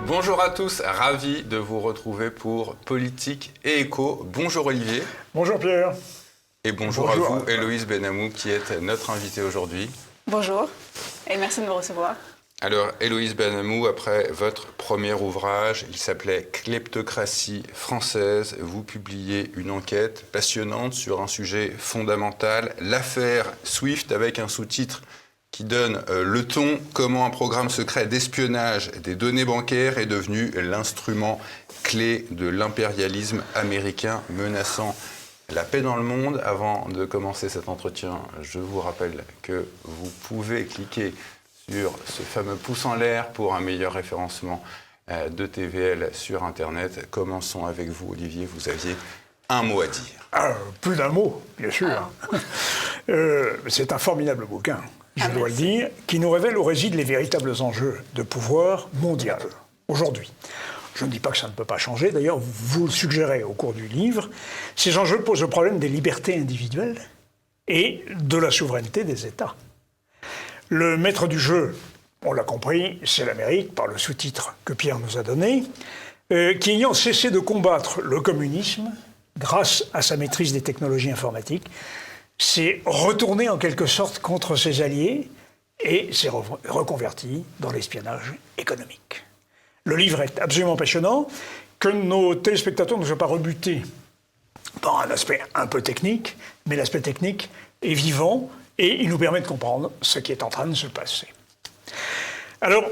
Bonjour à tous, ravi de vous retrouver pour Politique et Éco. Bonjour Olivier. Bonjour Pierre. Et bonjour à vous, Héloïse Benhamou, qui est notre invitée aujourd'hui. Bonjour, et merci de me recevoir. Alors, Héloïse Benhamou, après votre premier ouvrage, il s'appelait « Kleptocratie française », vous publiez une enquête passionnante sur un sujet fondamental, l'affaire SWIFT, avec un sous-titre qui donne le ton, comment un programme secret d'espionnage des données bancaires est devenu l'instrument clé de l'impérialisme américain menaçant la paix dans le monde. Avant de commencer cet entretien, je vous rappelle que vous pouvez cliquer sur ce fameux pouce en l'air pour un meilleur référencement de TVL sur Internet. Commençons avec vous, Olivier, vous aviez un mot à dire. Plus d'un mot, bien sûr. C'est un formidable bouquin, je dois le dire, qui nous révèle où résident les véritables enjeux de pouvoir mondial, aujourd'hui. Je ne dis pas que ça ne peut pas changer, d'ailleurs, vous le suggérez au cours du livre. Ces enjeux posent le problème des libertés individuelles et de la souveraineté des États. Le maître du jeu, on l'a compris, c'est l'Amérique, par le sous-titre que Pierre nous a donné, qui ayant cessé de combattre le communisme, grâce à sa maîtrise des technologies informatiques, s'est retourné en quelque sorte contre ses alliés et s'est reconverti dans l'espionnage économique. Le livre est absolument passionnant, que nos téléspectateurs ne soient pas rebutés par un aspect un peu technique, mais l'aspect technique est vivant et il nous permet de comprendre ce qui est en train de se passer. Alors,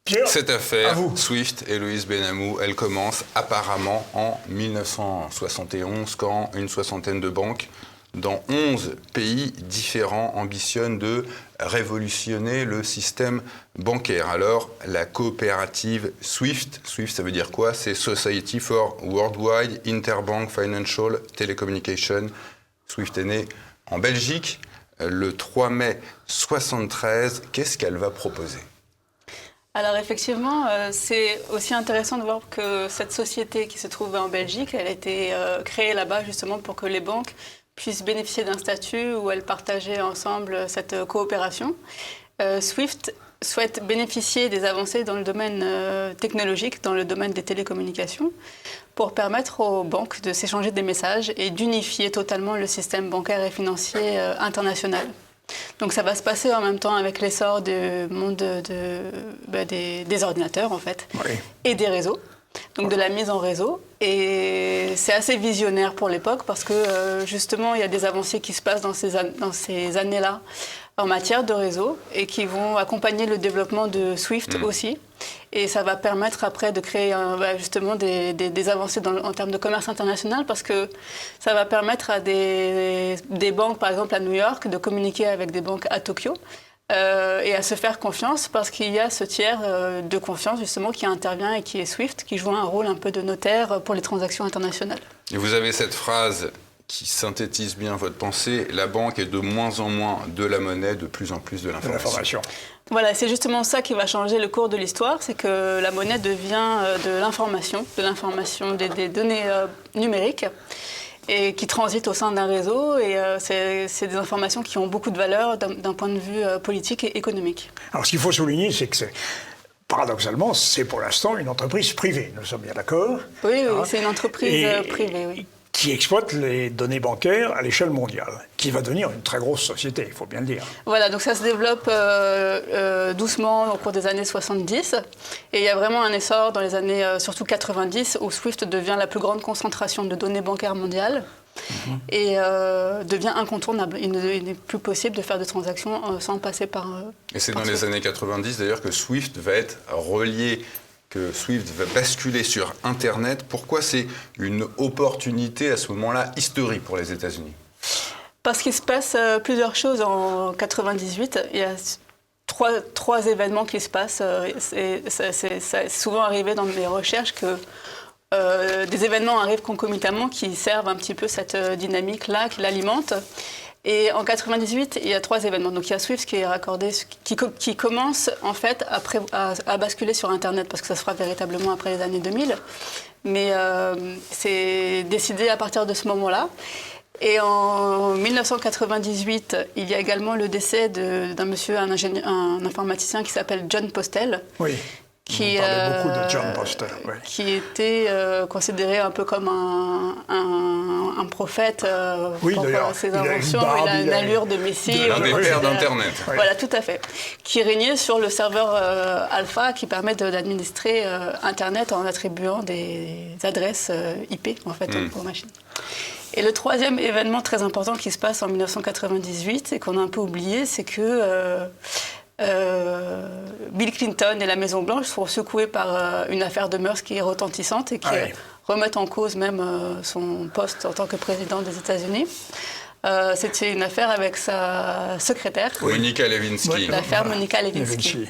Pierre, cette affaire, SWIFT, Héloïse Benhamou, elle commence apparemment en 1971, quand une soixantaine de banques dans 11 pays différents ambitionnent de révolutionner le système bancaire. Alors, la coopérative SWIFT, ça veut dire quoi? C'est Society for Worldwide Interbank Financial Telecommunication. SWIFT est née en Belgique le 3 mai 1973. Qu'est-ce qu'elle va proposer? Alors effectivement, c'est aussi intéressant de voir que cette société qui se trouve en Belgique, elle a été créée là-bas justement pour que les banques puissent bénéficier d'un statut où elles partageaient ensemble cette coopération. SWIFT souhaite bénéficier des avancées dans le domaine technologique, dans le domaine des télécommunications, pour permettre aux banques de s'échanger des messages et d'unifier totalement le système bancaire et financier international. Donc ça va se passer en même temps avec l'essor du monde des ordinateurs en fait, oui, et des réseaux. Donc de la mise en réseau, et c'est assez visionnaire pour l'époque parce que justement il y a des avancées qui se passent dans ces années-là en matière de réseau et qui vont accompagner le développement de SWIFT aussi, et ça va permettre après de créer justement des avancées en termes de commerce international parce que ça va permettre à des banques par exemple à New York de communiquer avec des banques à Tokyo. Et à se faire confiance parce qu'il y a ce tiers de confiance justement qui intervient et qui est SWIFT, qui joue un rôle un peu de notaire pour les transactions internationales. Et vous avez cette phrase qui synthétise bien votre pensée: la banque est de moins en moins de la monnaie, de plus en plus de l'information. Voilà, c'est justement ça qui va changer le cours de l'histoire, c'est que la monnaie devient de l'information, des données numériques, et qui transitent au sein d'un réseau, et c'est des informations qui ont beaucoup de valeur d'un point de vue politique et économique. Alors ce qu'il faut souligner, c'est que paradoxalement, c'est pour l'instant une entreprise privée, nous sommes bien d'accord? Oui, c'est une entreprise privée, oui. Qui exploite les données bancaires à l'échelle mondiale, qui va devenir une très grosse société, il faut bien le dire. Voilà, donc ça se développe doucement au cours des années 70, et il y a vraiment un essor dans les années, surtout 90, où SWIFT devient la plus grande concentration de données bancaires mondiales, et devient incontournable. Il n'est plus possible de faire des transactions sans passer par... et c'est dans les années 90 d'ailleurs que SWIFT va être relié, que SWIFT va basculer sur Internet. Pourquoi c'est une opportunité à ce moment-là historique pour les États-Unis? Parce qu'il se passe plusieurs choses en 98. Il y a trois événements qui se passent. C'est souvent arrivé dans mes recherches que des événements arrivent concomitamment qui servent un petit peu cette dynamique-là, qui l'alimentent. Et en 98, il y a 3 événements. Donc il y a Swift qui est raccordé, qui commence en fait à basculer sur Internet, parce que ça se fera véritablement après les années 2000. Mais c'est décidé à partir de ce moment-là. Et en 1998, il y a également le décès d'un monsieur, un informaticien qui s'appelle John Postel. Oui. On parlait beaucoup de John Postel. Oui. Qui était considéré un peu comme un prophète pour ses inventions. Il a une allure de messie. L'un des pères d'Internet. Voilà, tout à fait. Qui régnait sur le serveur Alpha qui permet d'administrer Internet en attribuant des adresses IP en fait, aux machines. Et le 3e événement très important qui se passe en 1998 et qu'on a un peu oublié, c'est que Bill Clinton et la Maison-Blanche sont secoués par une affaire de mœurs qui est retentissante et qui remet en cause même son poste en tant que président des États-Unis. C'était une affaire avec sa secrétaire. Monica Lewinsky. L'affaire Monica Lewinsky.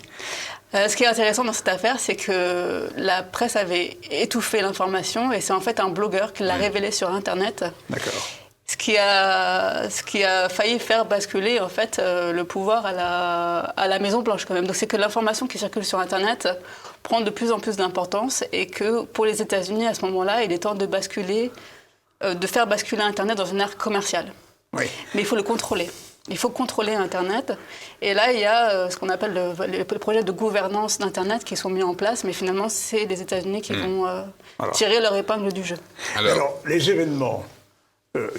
Ce qui est intéressant dans cette affaire, c'est que la presse avait étouffé l'information et c'est en fait un blogueur qui l'a révélé sur Internet. D'accord. Ce qui a failli faire basculer en fait le pouvoir à la Maison-Blanche quand même. Donc c'est que l'information qui circule sur Internet prend de plus en plus d'importance et que pour les États-Unis à ce moment-là, il est temps de faire basculer Internet dans une ère commerciale. Oui. Mais il faut le contrôler. Il faut contrôler Internet. Et là, il y a ce qu'on appelle les projets de gouvernance d'Internet qui sont mis en place. Mais finalement, c'est les États-Unis qui vont tirer leur épingle du jeu. Alors les événements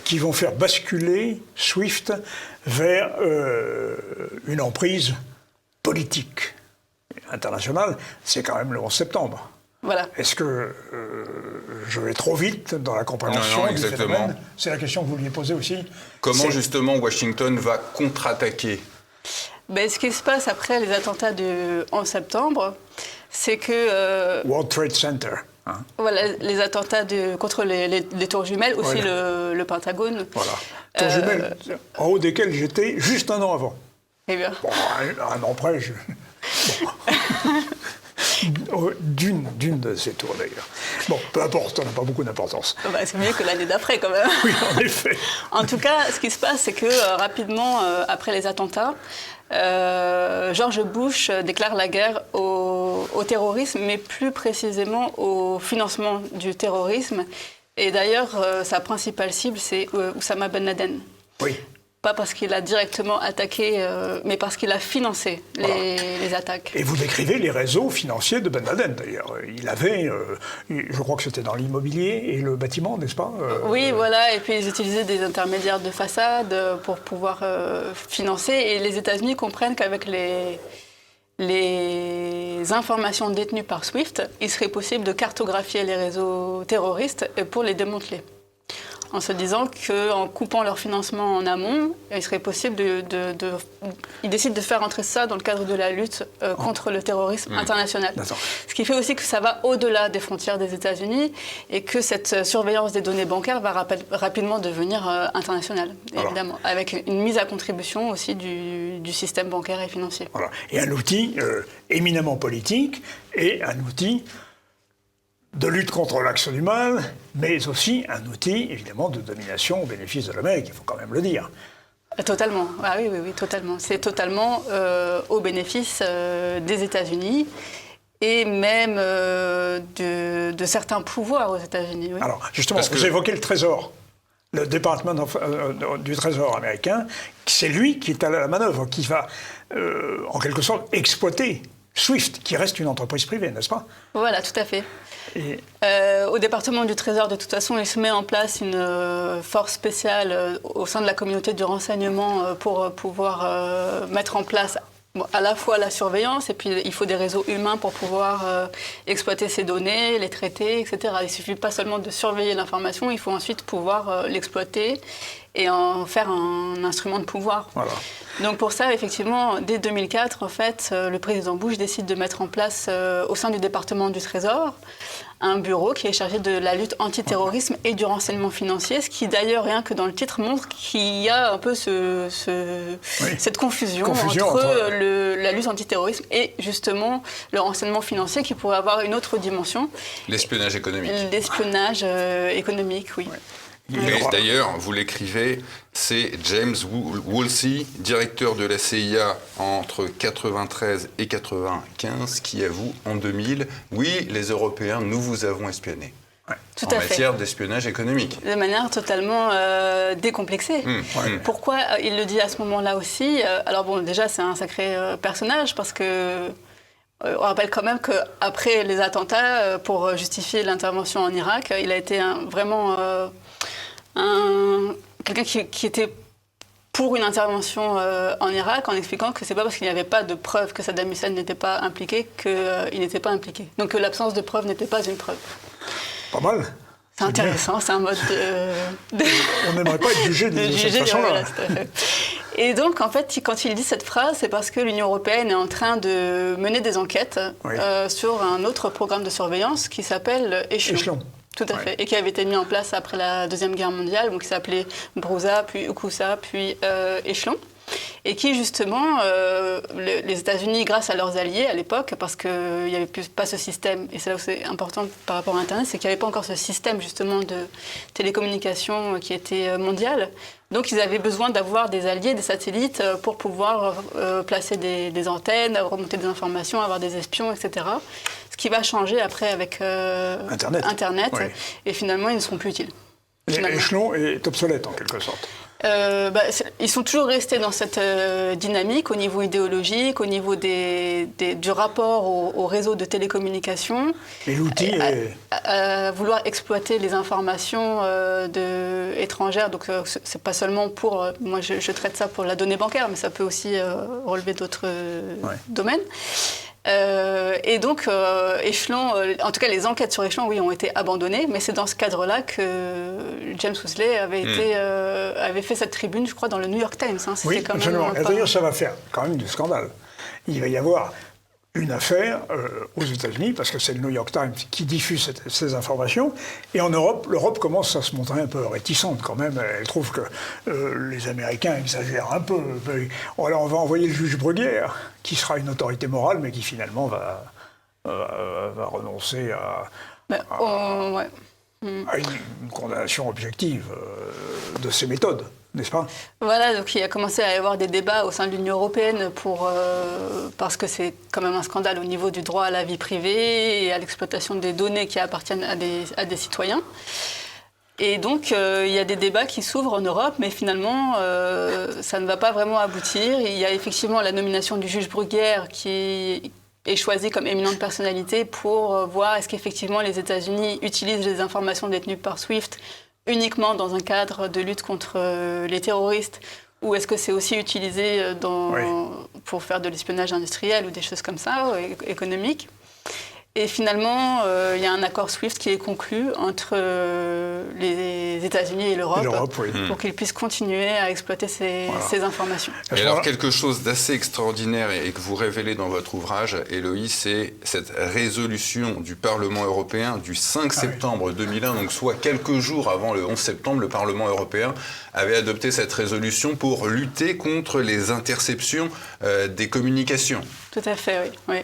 qui vont faire basculer Swift vers une emprise politique internationale, c'est quand même le 11 septembre. Voilà. Est-ce que je vais trop vite dans la compréhension Non, du phénomène ? C'est la question que vous vouliez poser aussi. Comment justement Washington va contre-attaquer ? Ce qui se passe après les attentats du 11 septembre, c'est que... World Trade Center. Hein. Voilà, les attentats contre les tours jumelles, aussi le Pentagone. Voilà. Tours jumelles, en haut desquelles j'étais juste un an avant. Eh bien. Bon, un an près, d'une de ces tours d'ailleurs. Bon, peu importe, ça n'a pas beaucoup d'importance. C'est mieux que l'année d'après quand même. Oui, en effet. En tout cas, ce qui se passe, c'est que rapidement, après les attentats, George Bush déclare la guerre au terrorisme, mais plus précisément au financement du terrorisme. Et d'ailleurs, sa principale cible, c'est Oussama Ben Laden. Oui. Pas parce qu'il a directement attaqué, mais parce qu'il a financé les attaques. Et vous décrivez les réseaux financiers de Ben Laden, d'ailleurs. Il avait, je crois que c'était dans l'immobilier et le bâtiment, n'est-ce pas Oui, voilà. Et puis ils utilisaient des intermédiaires de façade pour pouvoir financer. Et les États-Unis comprennent qu'avec les informations détenues par SWIFT, il serait possible de cartographier les réseaux terroristes pour les démanteler. En se disant qu'en coupant leur financement en amont, il serait possible ils décident de faire entrer ça dans le cadre de la lutte contre le terrorisme international. Ce qui fait aussi que ça va au-delà des frontières des États-Unis et que cette surveillance des données bancaires va rapidement devenir internationale, évidemment, avec une mise à contribution aussi du système bancaire et financier. Voilà. Et un outil éminemment politique et un outil de lutte contre l'action du mal, mais aussi un outil, évidemment, de domination au bénéfice de l'Amérique, il faut quand même le dire. Totalement, oui, totalement. C'est totalement au bénéfice des États-Unis et même de certains pouvoirs aux États-Unis. Oui. Alors, justement, vous évoquez le Trésor, le département du Trésor américain, c'est lui qui est à la manœuvre, qui va, en quelque sorte, exploiter SWIFT, qui reste une entreprise privée, n'est-ce pas ? Voilà, tout à fait. Au département du Trésor, de toute façon, il se met en place une force spéciale au sein de la communauté du renseignement pour pouvoir mettre en place à la fois la surveillance et puis il faut des réseaux humains pour pouvoir exploiter ces données, les traiter, etc. Il ne suffit pas seulement de surveiller l'information, il faut ensuite pouvoir l'exploiter et en faire un instrument de pouvoir. Voilà. Donc pour ça, effectivement, dès 2004, en fait, le président Bush décide de mettre en place au sein du département du Trésor un bureau qui est chargé de la lutte antiterrorisme et du renseignement financier, ce qui d'ailleurs, rien que dans le titre, montre qu'il y a un peu cette confusion entre la lutte antiterrorisme et justement le renseignement financier qui pourrait avoir une autre dimension. L'espionnage économique. L'espionnage économique, oui. Et d'ailleurs, vous l'écrivez, c'est James Woolsey, directeur de la CIA entre 93 et 95, qui avoue en 2000, oui, les Européens, nous vous avons espionné. Tout en à fait. matière d'espionnage économique. De manière totalement décomplexée. Pourquoi il le dit à ce moment-là aussi? Alors bon, déjà, c'est un sacré personnage parce que on rappelle quand même qu'après les attentats, pour justifier l'intervention en Irak, il a été vraiment quelqu'un qui était pour une intervention en Irak en expliquant que c'est pas parce qu'il n'y avait pas de preuve que Saddam Hussein n'était pas impliqué qu'il n'était pas impliqué. Donc que l'absence de preuve n'était pas une preuve. Pas mal. C'est intéressant, c'est un mode de... On n'aimerait pas être jugé de cette façon-là. Voilà, tout à fait. Et donc, en fait, quand il dit cette phrase, c'est parce que l'Union européenne est en train de mener des enquêtes sur un autre programme de surveillance qui s'appelle Échelon. Tout à fait. Et qui avait été mis en place après la Deuxième Guerre mondiale, donc qui s'appelait Brouza, puis Ukusa, puis Échelon. Et qui, justement, les États-Unis, grâce à leurs alliés à l'époque, parce qu'il n'y avait pas ce système, et c'est là où c'est important par rapport à Internet, c'est qu'il n'y avait pas encore ce système, justement, de télécommunication qui était mondial. Donc, ils avaient besoin d'avoir des alliés, des satellites, pour pouvoir placer des antennes, remonter des informations, avoir des espions, etc. Ce qui va changer après avec Internet. Oui. Et finalement, ils ne seront plus utiles. L'échelon est obsolète, en quelque sorte. Ils sont toujours restés dans cette dynamique au niveau idéologique, au niveau du rapport au réseau de télécommunications. Et l'outil est... vouloir exploiter les informations étrangères. Donc, c'est pas seulement pour... moi, je traite ça pour la donnée bancaire, mais ça peut aussi relever d'autres domaines. Et donc, Échelon, en tout cas les enquêtes sur Échelon, oui, ont été abandonnées, mais c'est dans ce cadre-là que James Woolsey avait fait cette tribune, je crois, dans le New York Times. Hein. Oui, absolument. Et d'ailleurs, ça va faire quand même du scandale. Il va y avoir une affaire aux États-Unis, parce que c'est le New York Times qui diffuse ces informations, et en Europe, l'Europe commence à se montrer un peu réticente quand même. Elle trouve que les Américains exagèrent un peu. Alors on va envoyer le juge Bruguière, qui sera une autorité morale, mais qui finalement va renoncer à une condamnation objective de ces méthodes. N'est-ce pas ? Voilà, donc il a commencé à y avoir des débats au sein de l'Union européenne parce que c'est quand même un scandale au niveau du droit à la vie privée et à l'exploitation des données qui appartiennent à des citoyens. Et donc il y a des débats qui s'ouvrent en Europe, mais finalement ça ne va pas vraiment aboutir. Il y a effectivement la nomination du juge Bruguière qui est choisi comme éminente personnalité pour voir est-ce qu'effectivement les États-Unis utilisent les informations détenues par SWIFT uniquement dans un cadre de lutte contre les terroristes, ou est-ce que c'est aussi utilisé pour faire de l'espionnage industriel ou des choses comme ça, économiques ? Et finalement, il y a un accord SWIFT qui est conclu entre les États-Unis et l'Europe pour qu'ils puissent continuer à exploiter ces informations. Et alors, quelque chose d'assez extraordinaire et que vous révélez dans votre ouvrage, Héloïse, c'est cette résolution du Parlement européen du 5 septembre 2001, donc soit quelques jours avant le 11 septembre, le Parlement européen avait adopté cette résolution pour lutter contre les interceptions des communications. Tout à fait, oui.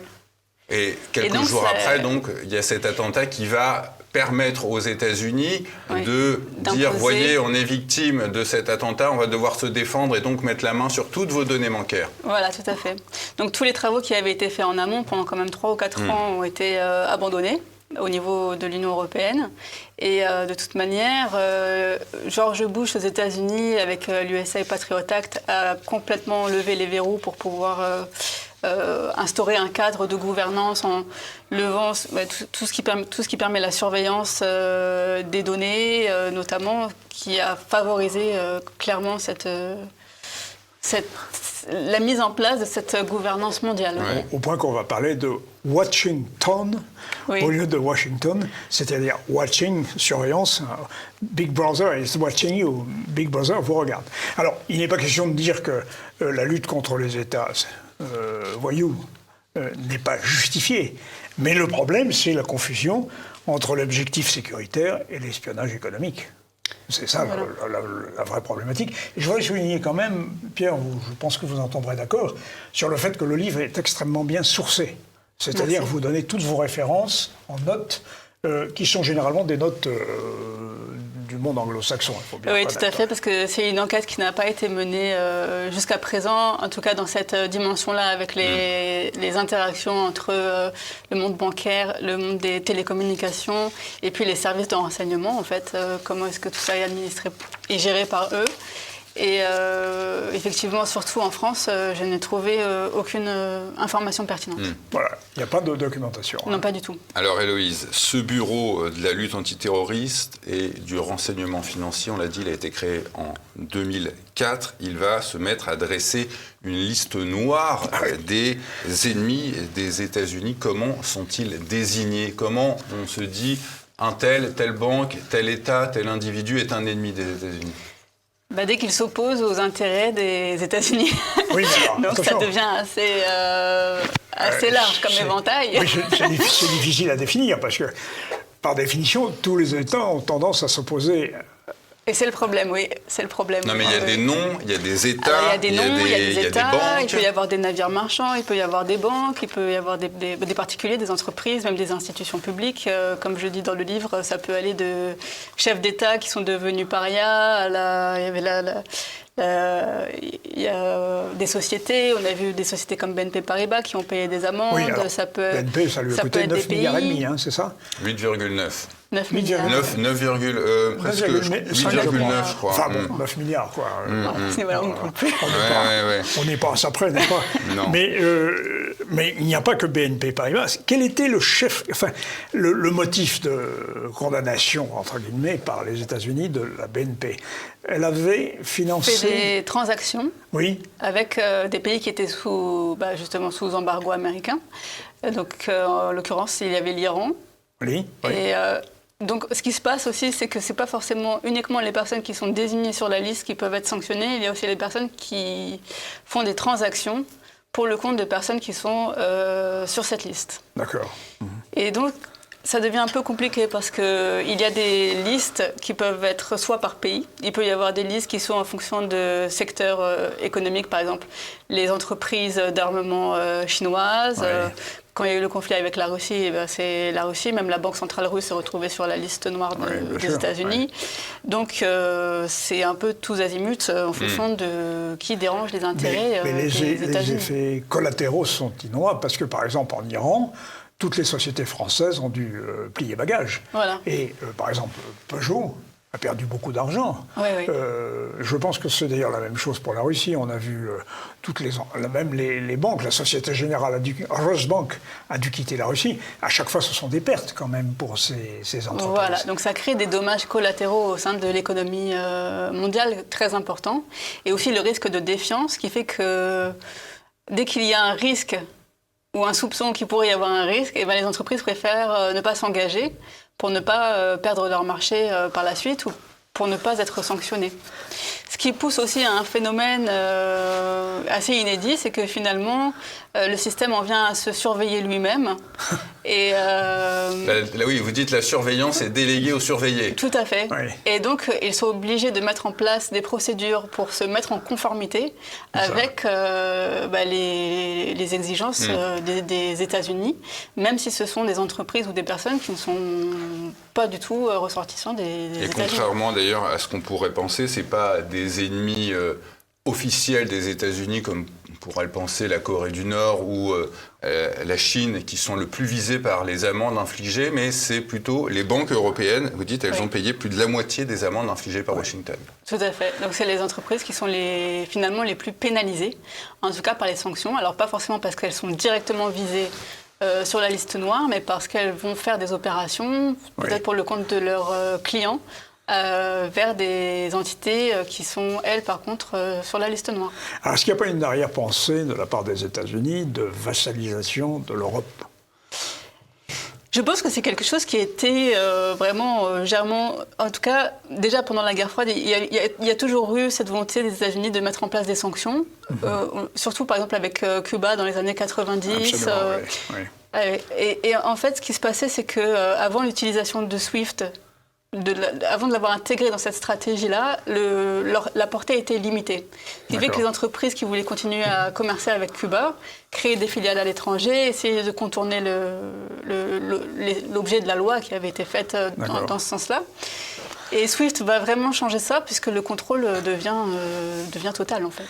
Et quelques jours après, donc, il y a cet attentat qui va permettre aux États-Unis de dire, voyez, on est victime de cet attentat, on va devoir se défendre et donc mettre la main sur toutes vos données bancaires. Voilà, tout à fait. Donc tous les travaux qui avaient été faits en amont pendant quand même 3 ou 4 ans ont été abandonnés au niveau de l'Union européenne. Et de toute manière, George Bush aux États-Unis, avec l'USA Patriot Act, a complètement levé les verrous pour pouvoir instaurer un cadre de gouvernance en levant tout ce qui permet la surveillance des données, notamment, qui a favorisé clairement la mise en place de cette gouvernance mondiale. Au point qu'on va parler de Watchington au lieu de Washington, c'est-à-dire watching, surveillance, Big Brother is watching you, Big Brother vous regarde. Alors, il n'est pas question de dire que la lutte contre les États voyous n'est pas justifiée, mais le problème, c'est la confusion entre l'objectif sécuritaire et l'espionnage économique. C'est ça la vraie problématique. Et je voudrais souligner quand même, Pierre, je pense que vous en tomberez d'accord, sur le fait que le livre est extrêmement bien sourcé. C'est-à-dire que vous donnez toutes vos références en notes, qui sont généralement des notes du monde anglo-saxon. Il faut bien Oui, reconnaître. tout à fait, parce que c'est une enquête qui n'a pas été menée jusqu'à présent, en tout cas dans cette dimension-là, avec les interactions entre le monde bancaire, le monde des télécommunications, et puis les services de renseignement, en fait. Comment est-ce que tout ça est administré et géré par eux. Et effectivement, surtout en France, je n'ai trouvé aucune information pertinente. Voilà, il n'y a pas de documentation. Non, pas du tout. Alors Héloïse, ce bureau de la lutte antiterroriste et du renseignement financier, on l'a dit, il a été créé en 2004. Il va se mettre à dresser une liste noire des ennemis des États-Unis. Comment sont-ils désignés? Comment on se dit telle banque, tel État, tel individu est un ennemi des États-Unis? Dès qu'il s'oppose aux intérêts des États-Unis. Oui, alors, donc attention. ça devient assez large comme éventail. Oui, c'est difficile à définir parce que, par définition, tous les États ont tendance à s'opposer. Et c'est le problème, oui, c'est le problème. Non, mais il y a des noms, il y a des États, Alors, il y a des noms, il y a des États, banques. il peut y avoir des navires marchands, il peut y avoir des banques, il peut y avoir des particuliers, des entreprises, même des institutions publiques. Comme je dis dans le livre, ça peut aller de chefs d'État qui sont devenus parias, il y a des sociétés, on a vu des sociétés comme BNP Paribas qui ont payé des amendes. Oui, alors, BNP, ça lui a coûté 9 milliards et demi, c'est ça? 8,9. 9 milliards. presque 8,9, je crois. Enfin bon, 9 milliards, quoi. Voilà, on ne compte plus. On n'est pas à ça près, n'est-ce pas? Non. Mais il n'y a pas que BNP Paribas. Quel était le motif de condamnation, entre guillemets, par les États-Unis de la BNP? Elle avait financé... fait des transactions avec des pays qui étaient justement sous embargo américain. Donc, en l'occurrence, il y avait l'Iran. Oui. Et donc, ce qui se passe aussi, c'est que ce n'est pas forcément uniquement les personnes qui sont désignées sur la liste qui peuvent être sanctionnées. Il y a aussi les personnes qui font des transactions pour le compte de personnes qui sont sur cette liste. D'accord. Et donc, ça devient un peu compliqué parce qu'il y a des listes qui peuvent être soit par pays. Il peut y avoir des listes qui sont en fonction de secteurs économiques, par exemple les entreprises d'armement chinoises. Ouais. Quand il y a eu le conflit avec la Russie, c'est la Russie. Même la Banque centrale russe s'est retrouvée sur la liste noire des États-Unis. Ouais. Donc c'est un peu tous azimuts en fonction de qui dérange les intérêts mais des États-Unis. Les effets collatéraux sont innombrables parce que, par exemple, en Iran, toutes les sociétés françaises ont dû plier bagages. Voilà. Et, par exemple, Peugeot a perdu beaucoup d'argent. Oui. Je pense que c'est d'ailleurs la même chose pour la Russie. On a vu même les banques, la Société Générale, Rosbank a dû quitter la Russie. À chaque fois, ce sont des pertes quand même pour ces entreprises. Voilà, donc ça crée des dommages collatéraux au sein de l'économie mondiale très importants. Et aussi le risque de défiance qui fait que dès qu'il y a un risque ou un soupçon qu'il pourrait y avoir un risque, les entreprises préfèrent ne pas s'engager pour ne pas perdre leur marché par la suite ou pour ne pas être sanctionnées. Ce qui pousse aussi à un phénomène assez inédit, c'est que finalement, le système en vient à se surveiller lui-même. Et, oui, vous dites la surveillance est déléguée aux surveillés. Tout à fait. Oui. Et donc, ils sont obligés de mettre en place des procédures pour se mettre en conformité avec les exigences des États-Unis, même si ce sont des entreprises ou des personnes qui ne sont pas du tout ressortissants des États-Unis. Et contrairement d'ailleurs à ce qu'on pourrait penser, c'est pas des ennemis officiels des États-Unis comme on pourrait le penser la Corée du Nord ou la Chine qui sont le plus visés par les amendes infligées, mais c'est plutôt les banques européennes. Vous dites elles ont payé plus de la moitié des amendes infligées par Washington. Tout à fait. Donc c'est les entreprises qui sont finalement les plus pénalisées, en tout cas par les sanctions. Alors pas forcément parce qu'elles sont directement visées sur la liste noire, mais parce qu'elles vont faire des opérations, peut-être pour le compte de leurs clients, vers des entités qui sont, elles, par contre, sur la liste noire. Alors, est-ce qu'il n'y a pas une arrière-pensée de la part des États-Unis de vassalisation de l'Europe ? Je pense que c'est quelque chose qui a été vraiment germant. En tout cas, déjà pendant la guerre froide, il y a toujours eu cette volonté des États-Unis de mettre en place des sanctions, surtout par exemple avec Cuba dans les années 90. Et en fait, ce qui se passait, c'est qu'avant l'utilisation de SWIFT, avant de l'avoir intégré dans cette stratégie-là, la portée était limitée. Ce qui fait que les entreprises qui voulaient continuer à commercer avec Cuba créaient des filiales à l'étranger, essayaient de contourner l'objet de la loi qui avait été faite dans ce sens-là. Et SWIFT va vraiment changer ça, puisque le contrôle devient total, en fait.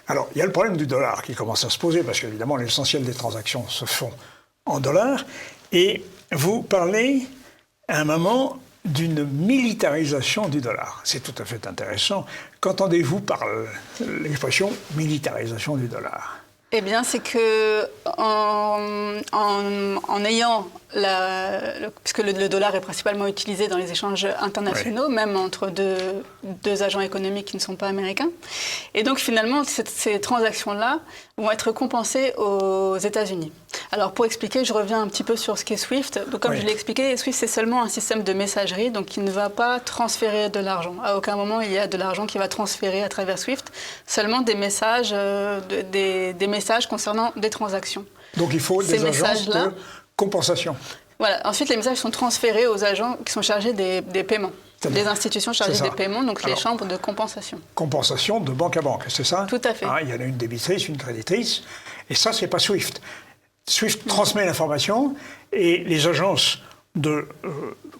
Alors, il y a le problème du dollar qui commence à se poser, parce qu'évidemment, l'essentiel des transactions se font en dollars. Et vous parlez, à un moment, d'une militarisation du dollar. C'est tout à fait intéressant. Qu'entendez-vous par l'expression militarisation du dollar ? Eh bien, c'est que en ayant puisque le dollar est principalement utilisé dans les échanges internationaux, même entre deux agents économiques qui ne sont pas américains. Et donc, finalement, ces transactions-là vont être compensées aux États-Unis. Alors, pour expliquer, je reviens un petit peu sur ce qu'est SWIFT. Donc, comme je l'ai expliqué, SWIFT, c'est seulement un système de messagerie, donc qui ne va pas transférer de l'argent. À aucun moment, il y a de l'argent qui va transférer à travers SWIFT, seulement des messages, des messages concernant des transactions. Donc, il faut des agences de compensation. Voilà. Ensuite, les messages sont transférés aux agents qui sont chargés des paiements. Les institutions chargées des paiements, donc les chambres de compensation. Compensation de banque à banque, c'est ça ? Tout à fait. Il y en a une débitrice, une créditrice, et ça, c'est pas SWIFT. SWIFT transmet l'information, et les agences de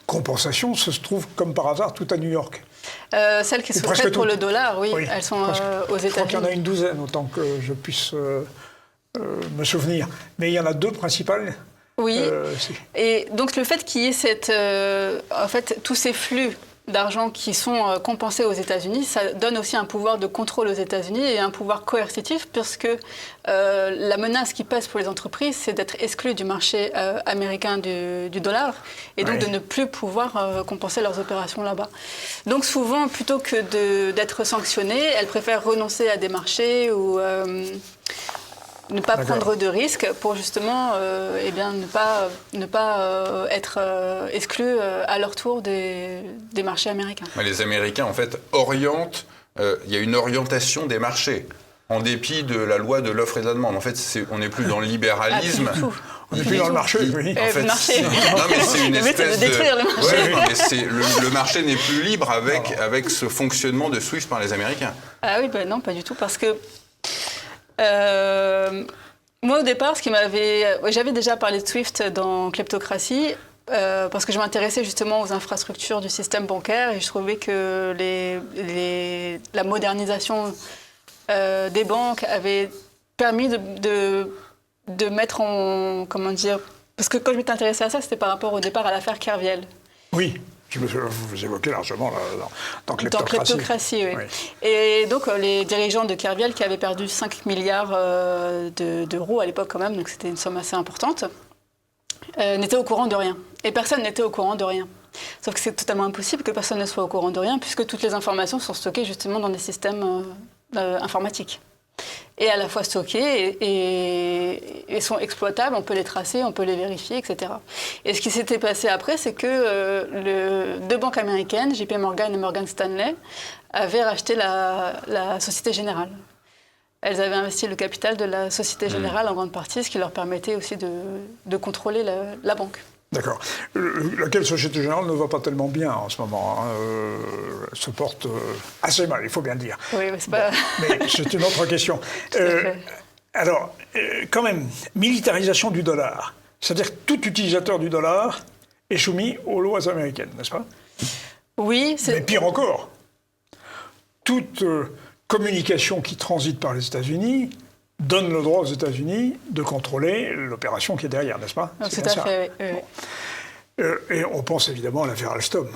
compensation se trouvent, comme par hasard, toutes à New York. Celles qui sont faites pour le dollar, oui, elles sont aux États-Unis. Je crois qu'il y en a une douzaine, autant que je puisse me souvenir. Mais il y en a deux principales. Oui, et donc le fait qu'il y ait en fait, tous ces flux d'argent qui sont compensés aux États-Unis, ça donne aussi un pouvoir de contrôle aux États-Unis et un pouvoir coercitif, puisque la menace qui pèse pour les entreprises, c'est d'être exclues du marché américain du dollar, et donc de ne plus pouvoir compenser leurs opérations là-bas. Donc souvent, plutôt que d'être sanctionnées, elles préfèrent renoncer à des marchés ou ne pas prendre de risques pour justement ne pas être exclus à leur tour des marchés américains. Les Américains, en fait, orientent, il y a une orientation des marchés, en dépit de la loi de l'offre et de la demande. En fait, on n'est plus dans le libéralisme. On n'est plus dans le marché, oui. En fait, non, mais c'est une espèce de détruire le marché. Ouais, mais le marché n'est plus libre avec ce fonctionnement de SWIFT par les Américains. Ah oui, non, pas du tout, parce que moi, au départ, j'avais déjà parlé de SWIFT dans Kleptocratie, parce que je m'intéressais justement aux infrastructures du système bancaire et je trouvais que la modernisation des banques avait permis de mettre en... Comment dire... Parce que quand je m'étais intéressée à ça, c'était par rapport au départ à l'affaire Kerviel. Oui. Vous évoquez largement dans Kleptocratie. Dans Kleptocratie, oui. Et donc, les dirigeants de Kerviel, qui avaient perdu 5 milliards d'euros à l'époque quand même, donc c'était une somme assez importante, n'étaient au courant de rien. Et personne n'était au courant de rien. Sauf que c'est totalement impossible que personne ne soit au courant de rien, puisque toutes les informations sont stockées justement dans des systèmes informatiques. Et à la fois stockées et sont exploitables, on peut les tracer, on peut les vérifier, etc. Et ce qui s'était passé après, c'est que deux banques américaines, JP Morgan et Morgan Stanley, avaient racheté la Société Générale. Elles avaient investi le capital de la Société Générale en grande partie, ce qui leur permettait aussi de contrôler la banque. D'accord. Laquelle Société Générale ne va pas tellement bien en ce moment. Se porte assez mal, il faut bien le dire. Oui, mais c'est pas... mais c'est une autre question. Alors, quand même, militarisation du dollar. C'est-à-dire que tout utilisateur du dollar est soumis aux lois américaines, n'est-ce pas ? Oui, c'est... Mais pire encore, toute communication qui transite par les États-Unis donne le droit aux États-Unis de contrôler l'opération qui est derrière, n'est-ce pas ? Tout à fait, oui. Bon. Et on pense évidemment à l'affaire Alstom,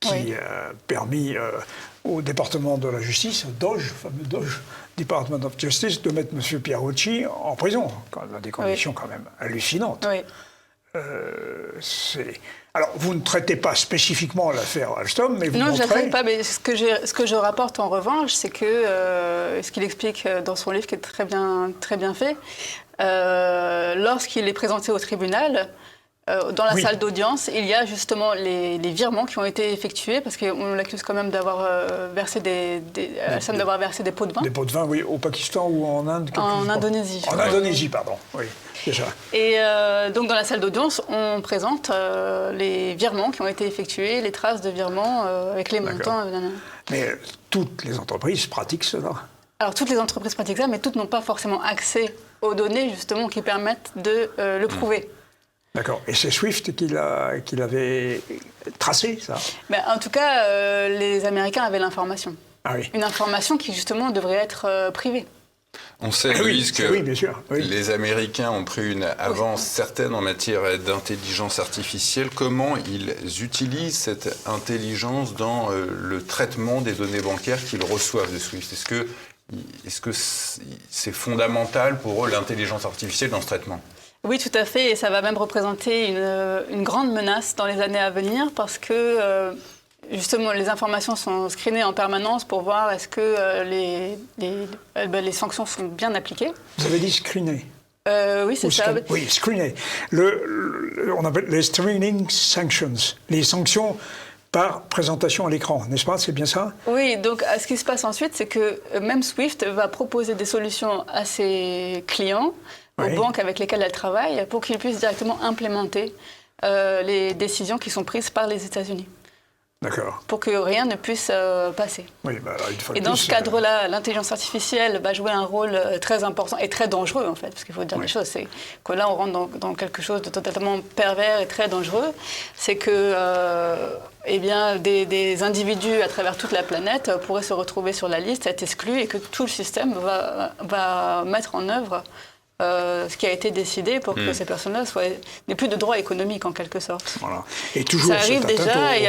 qui a permis au département de la justice, DOJ, fameux DOJ, Department of Justice, de mettre M. Pierucci en prison, dans des conditions quand même hallucinantes. Oui. Alors, vous ne traitez pas spécifiquement l'affaire Alstom, mais vous montrez... Non, je ne la traite pas, mais ce que je rapporte en revanche, c'est que, ce qu'il explique dans son livre, qui est très bien fait, lorsqu'il est présenté au tribunal, dans la salle d'audience, il y a justement les virements qui ont été effectués, parce qu'on l'accuse quand même d'avoir versé d'avoir versé des pots de vin. Des pots de vin, oui, au Pakistan ou en Inde. En Indonésie. En Indonésie, pardon, oui. Déjà. Et donc dans la salle d'audience, on présente les virements qui ont été effectués, les traces de virements avec les montants. Mais toutes les entreprises pratiquent cela. Alors toutes les entreprises pratiquent ça, mais toutes n'ont pas forcément accès aux données justement qui permettent de le prouver. D'accord. Et c'est Swift qui l'avait tracé, ça? En tout cas, les Américains avaient l'information. Ah oui. Une information qui, justement, devrait être privée. On sait, Louise, que bien sûr, les Américains ont pris une avance certaine en matière d'intelligence artificielle. Comment ils utilisent cette intelligence dans le traitement des données bancaires qu'ils reçoivent de Swift? Est-ce que c'est fondamental pour eux, l'intelligence artificielle, dans ce traitement? Oui, tout à fait. Et ça va même représenter une grande menace dans les années à venir parce que... justement, les informations sont screenées en permanence pour voir est-ce que les sanctions sont bien appliquées. Vous avez dit screener? Oui, c'est ça. Oui, screener. On appelle les screening sanctions, les sanctions par présentation à l'écran, n'est-ce pas? C'est bien ça? Oui, donc ce qui se passe ensuite, c'est que même Swift va proposer des solutions à ses clients, aux banques avec lesquelles elle travaille, pour qu'ils puissent directement implémenter les décisions qui sont prises par les États-Unis. D'accord. Pour que rien ne puisse passer. Oui, alors, et dans ce cadre-là, l'intelligence artificielle va jouer un rôle très important et très dangereux, en fait, parce qu'il faut dire les choses. C'est que là, on rentre dans quelque chose de totalement pervers et très dangereux. C'est que des individus à travers toute la planète pourraient se retrouver sur la liste, être exclus, et que tout le système va mettre en œuvre ce qui a été décidé pour que ces personnes-là n'aient plus de droits économiques, en quelque sorte. Voilà. Et toujours, ça arrive déjà, il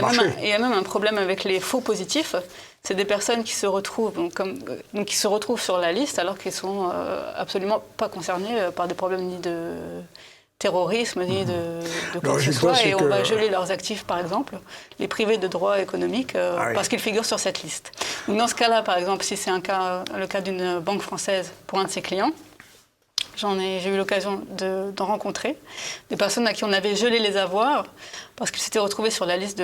y a même un problème avec les faux positifs. C'est des personnes qui se retrouvent, qui se retrouvent sur la liste alors qu'ils ne sont absolument pas concernés par des problèmes ni de terrorisme, ni de quoi que ce soit. Et on va geler leurs actifs, par exemple, les priver de droits économiques parce qu'ils figurent sur cette liste. Donc, dans ce cas-là, par exemple, si c'est le cas d'une banque française pour un de ses clients, j'ai eu l'occasion d'en rencontrer des personnes à qui on avait gelé les avoirs parce qu'ils s'étaient retrouvés sur la liste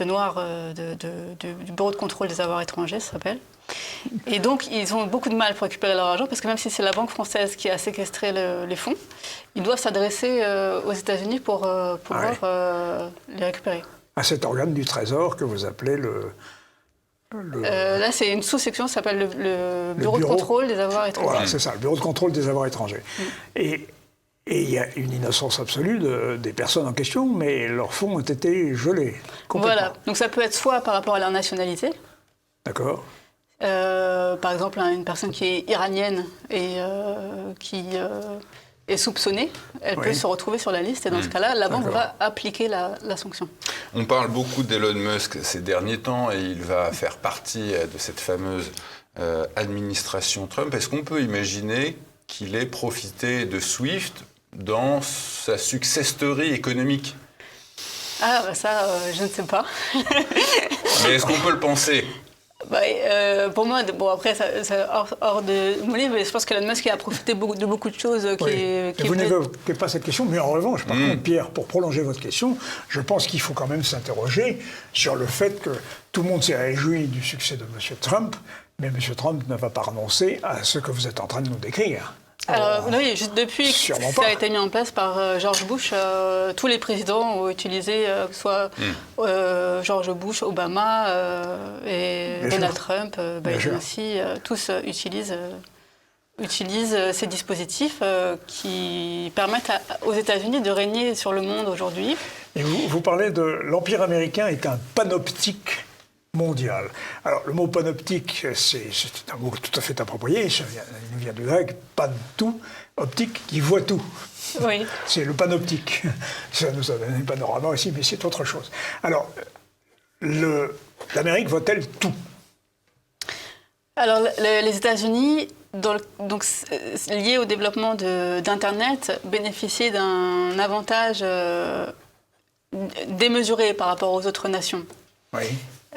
noire du Bureau de contrôle des avoirs étrangers, ça s'appelle. Et donc, ils ont beaucoup de mal pour récupérer leur argent parce que même si c'est la banque française qui a séquestré les fonds, ils doivent s'adresser aux États-Unis pour pouvoir les récupérer. À cet organe du Trésor que vous appelez là, c'est une sous-section, ça s'appelle le bureau de contrôle des avoirs étrangers. Voilà, c'est ça, le bureau de contrôle des avoirs étrangers. Et il y a une innocence absolue des personnes en question, mais leurs fonds ont été gelés complètement. Voilà, donc ça peut être soit par rapport à leur nationalité. D'accord. Par exemple, une personne qui est iranienne et qui est soupçonnée, elle peut se retrouver sur la liste et dans ce cas-là, la banque va appliquer la sanction. On parle beaucoup d'Elon Musk ces derniers temps et il va faire partie de cette fameuse administration Trump. Est-ce qu'on peut imaginer qu'il ait profité de SWIFT dans sa success story économique? Ah, ça, je ne sais pas. Mais est-ce qu'on peut le penser? Pour moi, après, ça hors de mon livre, je pense qu'Elon Musk a profité de beaucoup de choses. Vous n'évoquez pas cette question, mais en revanche, par contre, Pierre, pour prolonger votre question, je pense qu'il faut quand même s'interroger sur le fait que tout le monde s'est réjoui du succès de M. Trump, mais M. Trump ne va pas renoncer à ce que vous êtes en train de nous décrire. Alors, oui, juste depuis que ça a été mis en place par George Bush, tous les présidents ont utilisé, que ce soit George Bush, Obama et Donald Trump, Biden aussi, tous utilisent ces dispositifs qui permettent aux États-Unis de régner sur le monde aujourd'hui. Et vous parlez de l'Empire américain est un panoptique mondial. Alors, le mot panoptique, c'est un mot tout à fait approprié. Il vient du grec, pan tout, optique qui voit tout. Oui. C'est le panoptique. Ça nous a donné un panorama aussi, mais c'est autre chose. Alors, l'Amérique voit-elle tout? Alors, les États-Unis, donc, liés au développement d'Internet, bénéficient d'un avantage démesuré par rapport aux autres nations. Oui.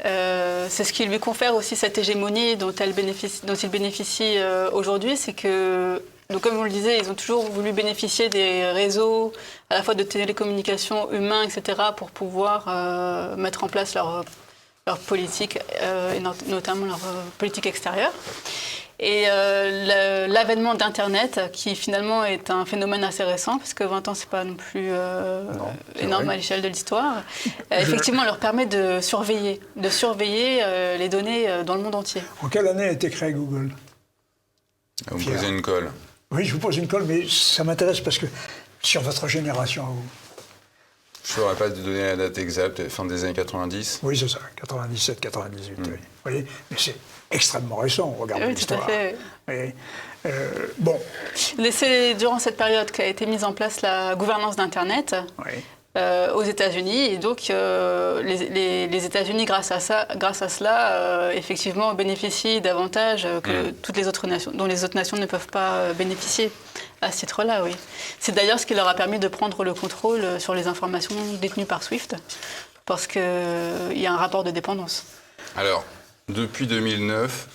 C'est ce qui lui confère aussi cette hégémonie dont il bénéficie aujourd'hui, c'est que, donc comme on le disait, ils ont toujours voulu bénéficier des réseaux, à la fois de télécommunications humains, etc., pour pouvoir mettre en place leur politique, et notamment leur politique extérieure. Et l'avènement d'Internet, qui finalement est un phénomène assez récent, parce que 20 ans, c'est pas non plus énorme à l'échelle de l'histoire, effectivement, leur permet de surveiller les données dans le monde entier. En quelle année a été créé Google? Vous me posez une colle. Oui, je vous pose une colle, mais ça m'intéresse parce que Sur votre génération, vous? Je ne saurais pas te donner la date exacte, fin des années 90. Oui, c'est ça, 97, 98. Oui. Vous voyez, mais c'est extrêmement récent, regardez l'histoire. Tout à fait. Oui. Bon. C'est durant cette période qu'a été mise en place la gouvernance d'Internet. Oui. Aux États-Unis, et donc les États-Unis, grâce à cela, effectivement, bénéficient d'avantages que toutes les autres nations, dont les autres nations ne peuvent pas bénéficier à ce titre-là, oui. C'est d'ailleurs ce qui leur a permis de prendre le contrôle sur les informations détenues par SWIFT, parce qu'il y a un rapport de dépendance. Alors, depuis 2009,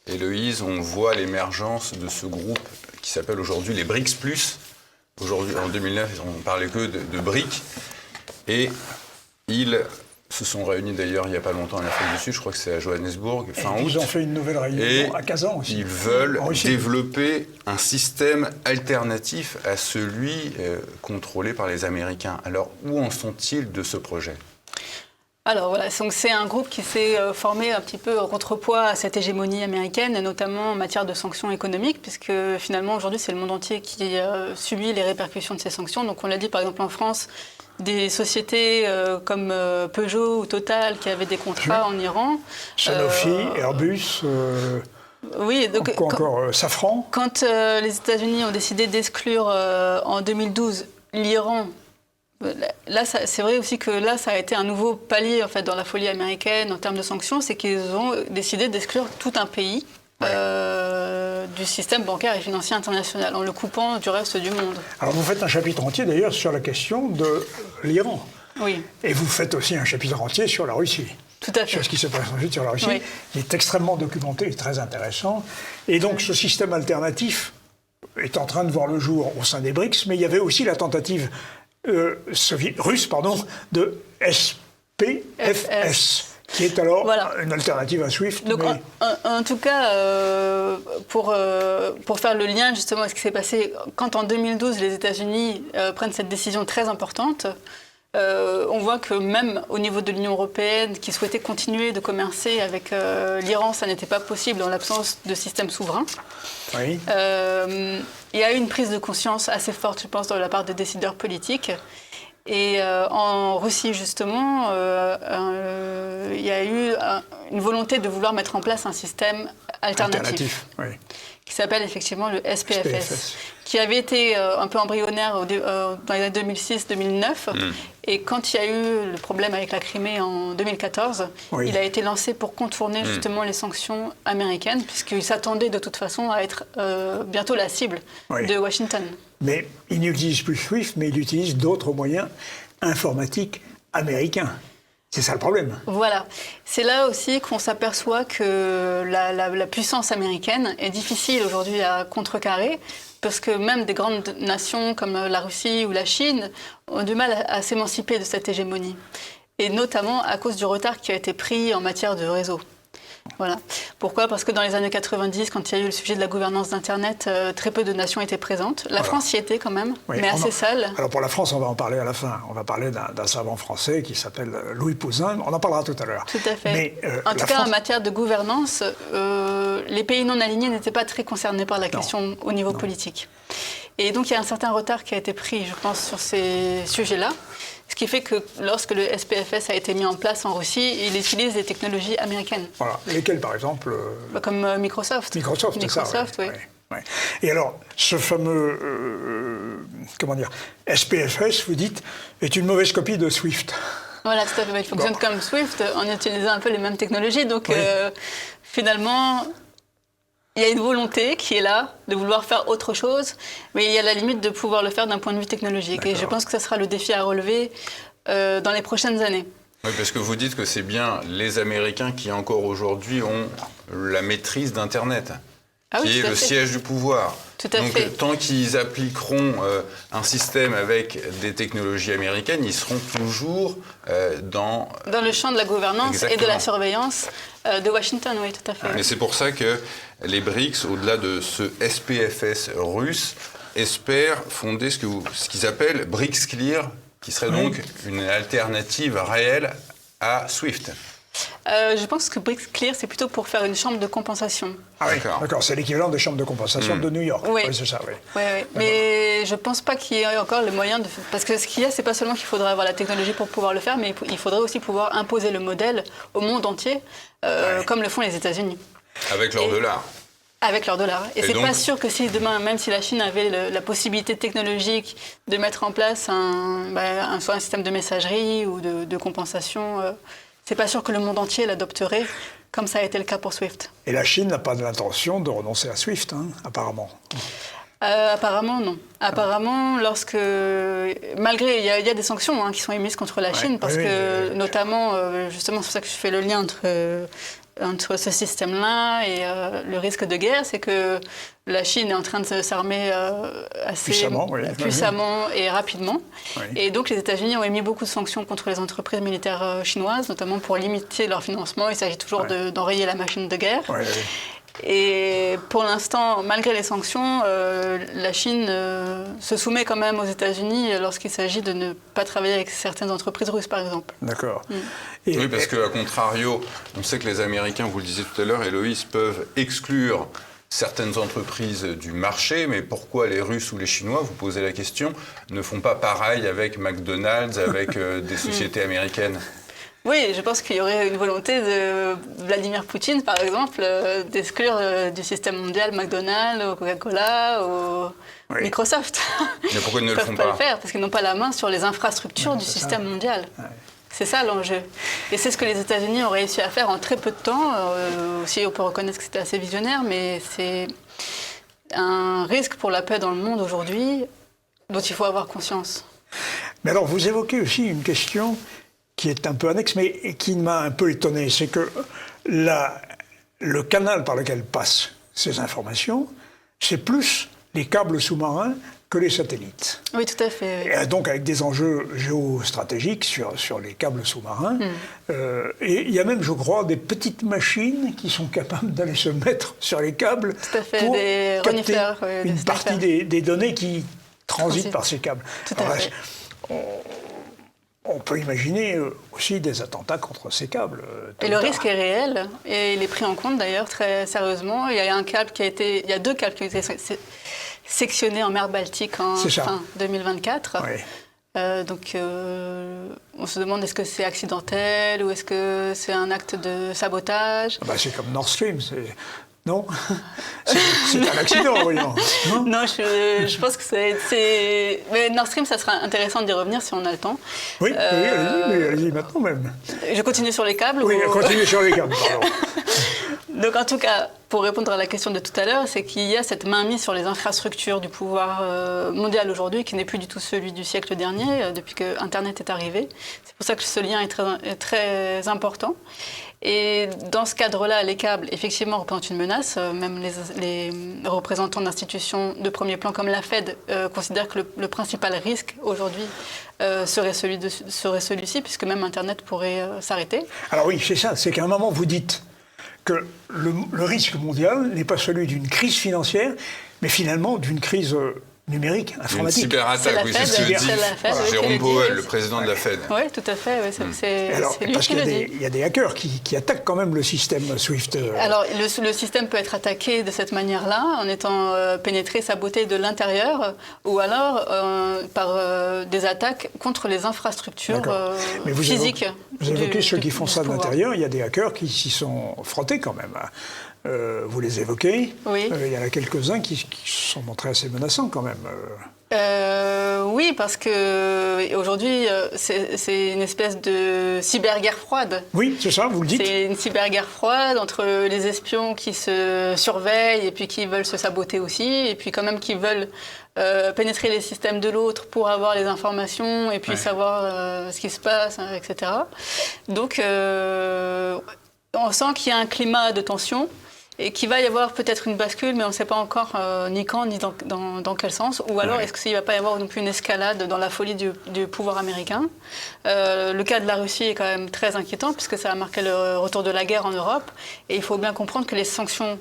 Héloïse, on voit l'émergence de ce groupe qui s'appelle aujourd'hui les BRICS+. Aujourd'hui, en 2009, on ne parlait que de BRIC. Et ils se sont réunis d'ailleurs il n'y a pas longtemps en Afrique du Sud, je crois que c'est à Johannesburg, fin août. Ils ont fait une nouvelle réunion à Kazan aussi. Ils veulent développer un système alternatif à celui contrôlé par les Américains. Alors, où en sont-ils de ce projet ? Alors voilà, donc c'est un groupe qui s'est formé un petit peu en contrepoids à cette hégémonie américaine, et notamment en matière de sanctions économiques, puisque finalement aujourd'hui c'est le monde entier qui subit les répercussions de ces sanctions. Donc on l'a dit par exemple en France, des sociétés comme Peugeot ou Total qui avaient des contrats en Iran. Sanofi, Airbus. Oui, donc encore Safran. Quand les États-Unis ont décidé d'exclure en 2012 l'Iran. Là, c'est vrai aussi que là, ça a été un nouveau palier en fait dans la folie américaine en termes de sanctions, c'est qu'ils ont décidé d'exclure tout un pays du système bancaire et financier international en le coupant du reste du monde. Alors vous faites un chapitre entier d'ailleurs sur la question de l'Iran. Oui. Et vous faites aussi un chapitre entier sur la Russie. Tout à fait. Sur ce qui se passe ensuite sur la Russie. Oui. Il est extrêmement documenté et très intéressant. Et donc ce système alternatif est en train de voir le jour au sein des BRICS, mais il y avait aussi la tentative russe de SPFS, qui est alors une alternative à SWIFT. Donc, en tout cas, pour faire le lien justement à ce qui s'est passé, quand en 2012 les États-Unis prennent cette décision très importante, on voit que même au niveau de l'Union européenne, qui souhaitait continuer de commercer avec l'Iran, ça n'était pas possible en l'absence de système souverain. Oui. Il y a eu une prise de conscience assez forte, je pense, de la part des décideurs politiques. Et en Russie, justement, il y a eu une volonté de vouloir mettre en place un système alternatif. Oui. Qui s'appelle effectivement le SPFS, qui avait été un peu embryonnaire dans les années 2006-2009. Et quand il y a eu le problème avec la Crimée en 2014, il a été lancé pour contourner justement les sanctions américaines, puisqu'il s'attendait de toute façon à être bientôt la cible de Washington. Mais il n'utilise plus SWIFT, mais il utilise d'autres moyens informatiques américains. C'est ça le problème. Voilà. C'est là aussi qu'on s'aperçoit que la puissance américaine est difficile aujourd'hui à contrecarrer, parce que même des grandes nations comme la Russie ou la Chine ont du mal à s'émanciper de cette hégémonie. Et notamment à cause du retard qui a été pris en matière de réseau. Voilà. Pourquoi ? Parce que dans les années 90, quand il y a eu le sujet de la gouvernance d'Internet, très peu de nations étaient présentes. La France y était quand même, mais assez seule. Alors pour la France, on va en parler à la fin. On va parler d'un savant français qui s'appelle Louis Pouzin. On en parlera tout à l'heure. Tout à fait. Mais, en tout cas, en matière de gouvernance, les pays non alignés n'étaient pas très concernés par la question au niveau politique. Et donc il y a un certain retard qui a été pris, je pense, sur ces sujets-là. Ce qui fait que lorsque le SPFS a été mis en place en Russie, il utilise des technologies américaines. Voilà. Lesquelles, par exemple Comme Microsoft. Microsoft, oui. Ouais. Et alors, ce fameux SPFS, vous dites, est une mauvaise copie de SWIFT. Voilà, tout à fait. Il fonctionne comme SWIFT en utilisant un peu les mêmes technologies. Donc, finalement, il y a une volonté qui est là de vouloir faire autre chose, mais il y a la limite de pouvoir le faire d'un point de vue technologique. Et je pense que ce sera le défi à relever dans les prochaines années. Oui, parce que vous dites que c'est bien les Américains qui, encore aujourd'hui, ont la maîtrise d'Internet, qui est le siège du pouvoir. Tout à fait. Donc, tant qu'ils appliqueront un système avec des technologies américaines, ils seront toujours dans le champ de la gouvernance et de la surveillance de Washington, oui, tout à fait. Mais c'est pour ça que les BRICS, au-delà de ce SPFS russe, espèrent fonder ce qu'ils appellent BRICS Clear, qui serait donc une alternative réelle à SWIFT. Je pense que BRICS Clear, c'est plutôt pour faire une chambre de compensation. Ah oui, d'accord, c'est l'équivalent des chambres de compensation de New York. Oui, c'est ça, oui. Oui. Mais je ne pense pas qu'il y ait encore les moyens de... Parce que ce qu'il y a, c'est pas seulement qu'il faudrait avoir la technologie pour pouvoir le faire, mais il faudrait aussi pouvoir imposer le modèle au monde entier, comme le font les États-Unis. Avec leur dollar. Avec leur dollar. Et c'est donc... pas sûr que si demain, même si la Chine avait la possibilité technologique de mettre en place soit un système de messagerie ou de compensation, c'est pas sûr que le monde entier l'adopterait, comme ça a été le cas pour SWIFT. Et la Chine n'a pas l'intention de renoncer à SWIFT, apparemment. Apparemment, non. Apparemment, malgré, il y a des sanctions qui sont émises contre la Chine, parce que, notamment, justement, c'est pour ça que je fais le lien entre ce système-là et le risque de guerre, c'est que la Chine est en train de s'armer assez puissamment et rapidement. Oui. Et donc les États-Unis ont émis beaucoup de sanctions contre les entreprises militaires chinoises, notamment pour limiter leur financement. Il s'agit toujours d'enrayer la machine de guerre. Oui. Et pour l'instant, malgré les sanctions, la Chine se soumet quand même aux États-Unis lorsqu'il s'agit de ne pas travailler avec certaines entreprises russes, par exemple. D'accord. Oui, parce qu'à contrario, on sait que les Américains, vous le disiez tout à l'heure, Héloïse, peuvent exclure certaines entreprises du marché, mais pourquoi les Russes ou les Chinois, vous posez la question, ne font pas pareil avec McDonald's, avec des sociétés américaines ? Oui, je pense qu'il y aurait une volonté de Vladimir Poutine, par exemple, d'exclure du système mondial McDonald's, ou Coca-Cola, ou Microsoft. Mais pourquoi ils ne le font pas le faire, parce qu'ils n'ont pas la main sur les infrastructures du système mondial. Ouais. C'est ça l'enjeu. Et c'est ce que les États-Unis ont réussi à faire en très peu de temps. Aussi, on peut reconnaître que c'était assez visionnaire, mais c'est un risque pour la paix dans le monde aujourd'hui dont il faut avoir conscience. Mais alors, vous évoquez aussi une question qui est un peu annexe, mais qui m'a un peu étonné, c'est que le canal par lequel passent ces informations, c'est plus les câbles sous-marins que les satellites. Oui, tout à fait. Oui. Et donc avec des enjeux géostratégiques sur les câbles sous-marins. Et il y a même, je crois, des petites machines qui sont capables d'aller se mettre sur les câbles pour des capter une partie des données qui transitent par ces câbles. Tout à fait. On peut imaginer aussi des attentats contre ces câbles. Et le risque est réel, et il est pris en compte d'ailleurs très sérieusement. Il y a 2 câbles qui ont été sectionnés en mer Baltique en fin 2024. Oui. Donc on se demande est-ce que c'est accidentel ou est-ce que c'est un acte de sabotage. C'est comme Nord Stream, non, c'est un accident, voyons. Non, je pense que c'est... Mais Nord Stream, ça sera intéressant d'y revenir si on a le temps. Oui, allez-y maintenant même. Je continue sur les câbles. Oui, continuez sur les câbles, pardon. Donc en tout cas, pour répondre à la question de tout à l'heure, c'est qu'il y a cette mainmise sur les infrastructures du pouvoir mondial aujourd'hui qui n'est plus du tout celui du siècle dernier, depuis que Internet est arrivé. C'est pour ça que ce lien est très important. Et dans ce cadre-là, les câbles, effectivement, représentent une menace. Même les représentants d'institutions de premier plan comme la Fed considèrent que le principal risque aujourd'hui serait celui-ci, puisque même Internet pourrait s'arrêter. Alors oui, c'est ça. C'est qu'à un moment, vous dites que le risque mondial n'est pas celui d'une crise financière, mais finalement d'une crise numérique, informatique. Une cyberattaque, oui, c'est ce que dit Jérôme Powell, le président de la Fed. Oui, tout à fait. Oui, c'est lui parce qui qu'il le dit. Il y a des hackers qui attaquent quand même le système SWIFT. Alors, le système peut être attaqué de cette manière-là, en étant pénétré, saboté de l'intérieur, ou alors par des attaques contre les infrastructures physiques. Vous évoquez ceux qui font ça de l'intérieur, il y a des hackers qui s'y sont frottés quand même. Vous les évoquez. Oui. Il y en a quelques-uns qui se sont montrés assez menaçants quand même. Oui, parce que aujourd'hui, c'est une espèce de cyberguerre froide. Oui, c'est ça, vous le dites. C'est une cyberguerre froide entre les espions qui se surveillent et puis qui veulent se saboter aussi, et puis quand même qui veulent pénétrer les systèmes de l'autre pour avoir les informations et puis savoir ce qui se passe, etc. Donc, on sent qu'il y a un climat de tension. Et qu'il va y avoir peut-être une bascule, mais on ne sait pas encore ni quand, ni dans quel sens. Ou alors, est-ce qu'il ne va pas y avoir non plus une escalade dans la folie du pouvoir américain ? Le cas de la Russie est quand même très inquiétant, puisque ça a marqué le retour de la guerre en Europe. Et il faut bien comprendre que les sanctions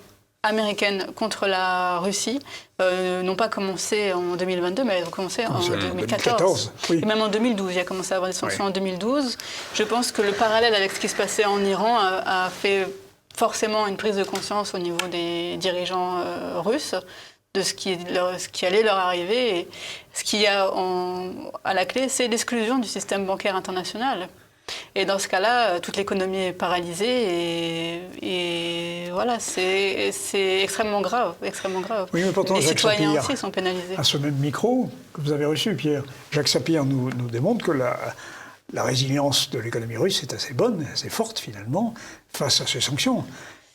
américaines contre la Russie n'ont pas commencé en 2022, mais elles ont commencé en 2014. Oui. Et même en 2012, il y a commencé à avoir des sanctions en 2012. Je pense que le parallèle avec ce qui se passait en Iran a fait forcément une prise de conscience au niveau des dirigeants russes de ce qui allait leur arriver. Et ce qu'il y a à la clé, c'est l'exclusion du système bancaire international. Et dans ce cas-là, toute l'économie est paralysée et voilà, c'est extrêmement grave, extrêmement grave. Oui, mais pourtant, les Jacques citoyens Sapir, aussi sont pénalisés. à ce même micro que vous avez reçu, Pierre, Jacques Sapir nous démontre que la résilience de l'économie russe est assez bonne, assez forte finalement, face à ces sanctions.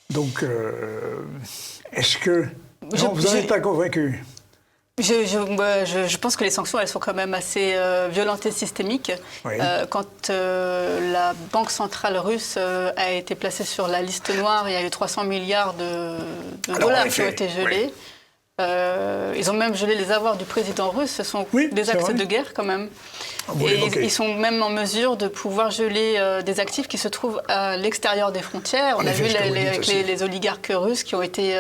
Donc, est-ce que... Non, vous n'en êtes pas convaincu? Je pense que les sanctions, elles sont quand même assez violentes et systémiques. Oui. Quand la Banque centrale russe a été placée sur la liste noire, il y a eu 300 milliards de dollars qui ont été gelés. Oui. Ils ont même gelé les avoirs du président russe. Ce sont des actes de guerre quand même. Et ils sont même en mesure de pouvoir geler des actifs qui se trouvent à l'extérieur des frontières. On a vu avec les oligarques russes qui ont été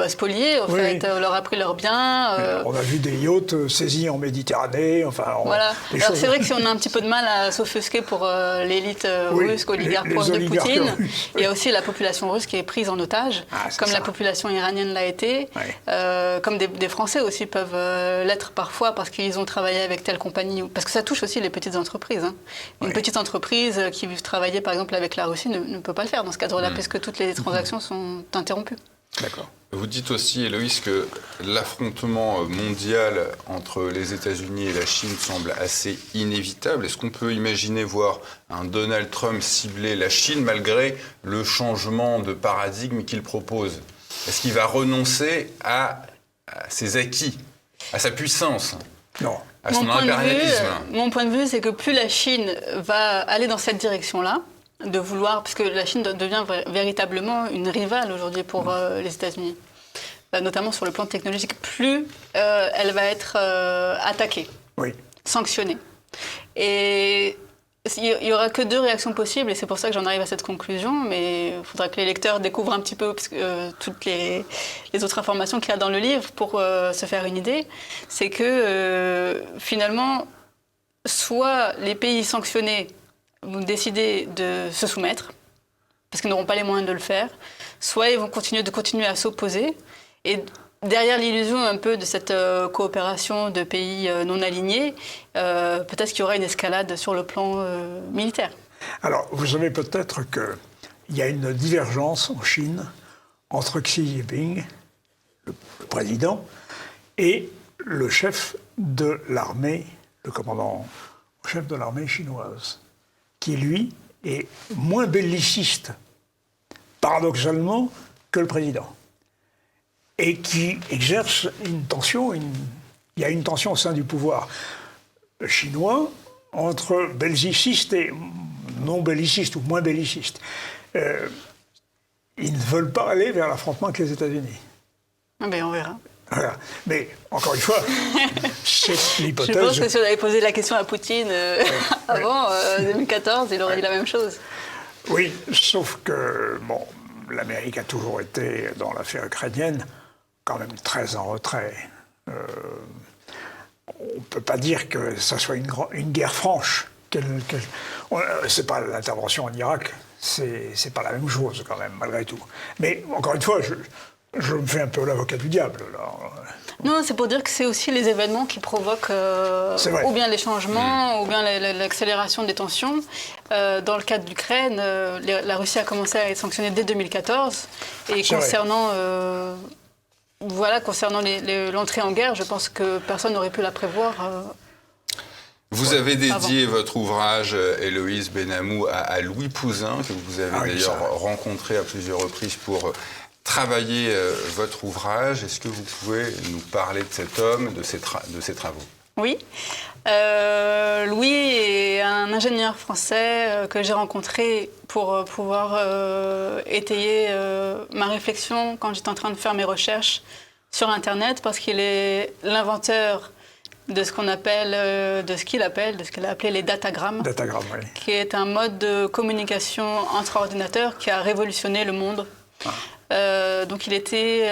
spoliés. En fait, on leur a pris leurs biens. On a vu des yachts saisis en Méditerranée. Enfin, voilà. Alors c'est vrai que si on a un petit peu de mal à s'offusquer pour l'élite russe, oligarque proche de Poutine, il y a aussi la population russe qui est prise en otage, comme la population iranienne l'a été, comme des Français aussi peuvent l'être parfois parce qu'ils ont travaillé avec telle compagnie, parce que ça touche aussi les petites entreprises. Hein. Une petite entreprise qui veut travailler par exemple avec la Russie ne peut pas le faire dans ce cadre-là, puisque toutes les transactions sont interrompues. D'accord. Vous dites aussi, Héloïse, que l'affrontement mondial entre les États-Unis et la Chine semble assez inévitable. Est-ce qu'on peut imaginer voir un Donald Trump cibler la Chine malgré le changement de paradigme qu'il propose? Est-ce qu'il va renoncer à ses acquis, à sa puissance? Non. À son impérialisme? Mon point de vue, c'est que plus la Chine va aller dans cette direction-là, de vouloir, puisque la Chine devient véritablement une rivale aujourd'hui pour les États-Unis, notamment sur le plan technologique, plus elle va être attaquée, sanctionnée. Et il n'y aura que deux réactions possibles, et c'est pour ça que j'en arrive à cette conclusion, mais il faudra que les lecteurs découvrent un petit peu toutes les autres informations qu'il y a dans le livre pour se faire une idée. C'est que finalement, soit les pays sanctionnés vont décider de se soumettre, parce qu'ils n'auront pas les moyens de le faire, soit ils vont continuer à s'opposer. Et derrière l'illusion un peu de cette coopération de pays non alignés, peut-être qu'il y aura une escalade sur le plan militaire. Alors, vous savez peut-être qu'il y a une divergence en Chine entre Xi Jinping, le président, et le chef de l'armée, le commandant chef de l'armée chinoise, qui, lui, est moins belliciste, paradoxalement, que le président. Et qui exerce une tension, il y a une tension au sein du pouvoir chinois entre bellicistes et non bellicistes, ou moins bellicistes. Ils ne veulent pas aller vers l'affrontement avec les États-Unis. Ah ben on verra. Voilà. Mais, encore une fois, c'est l'hypothèse... Je pense que si on avait posé la question à Poutine avant 2014, il aurait dit la même chose. Oui, sauf que, bon, l'Amérique a toujours été, dans l'affaire ukrainienne, quand même très en retrait. On ne peut pas dire que ça soit une guerre franche. C'est pas l'intervention en Irak, c'est pas la même chose, quand même, malgré tout. Mais, encore une fois, je me fais un peu l'avocat du diable, là. Non, c'est pour dire que c'est aussi les événements qui provoquent ou bien les changements, ou bien l'accélération des tensions. Dans le cas de l'Ukraine, la Russie a commencé à être sanctionnée dès 2014. Et concernant l'entrée en guerre, je pense que personne n'aurait pu la prévoir. Vous avez dédié votre ouvrage, Héloïse Benamou, à Louis Pouzin, que vous avez d'ailleurs rencontré à plusieurs reprises pour travailler votre ouvrage. Est-ce que vous pouvez nous parler de cet homme, de ses travaux? Oui. Louis est un ingénieur français que j'ai rencontré pour pouvoir étayer ma réflexion quand j'étais en train de faire mes recherches sur Internet, parce qu'il est l'inventeur de ce qu'il appelle les datagrammes, qui est un mode de communication entre ordinateurs qui a révolutionné le monde. Donc il était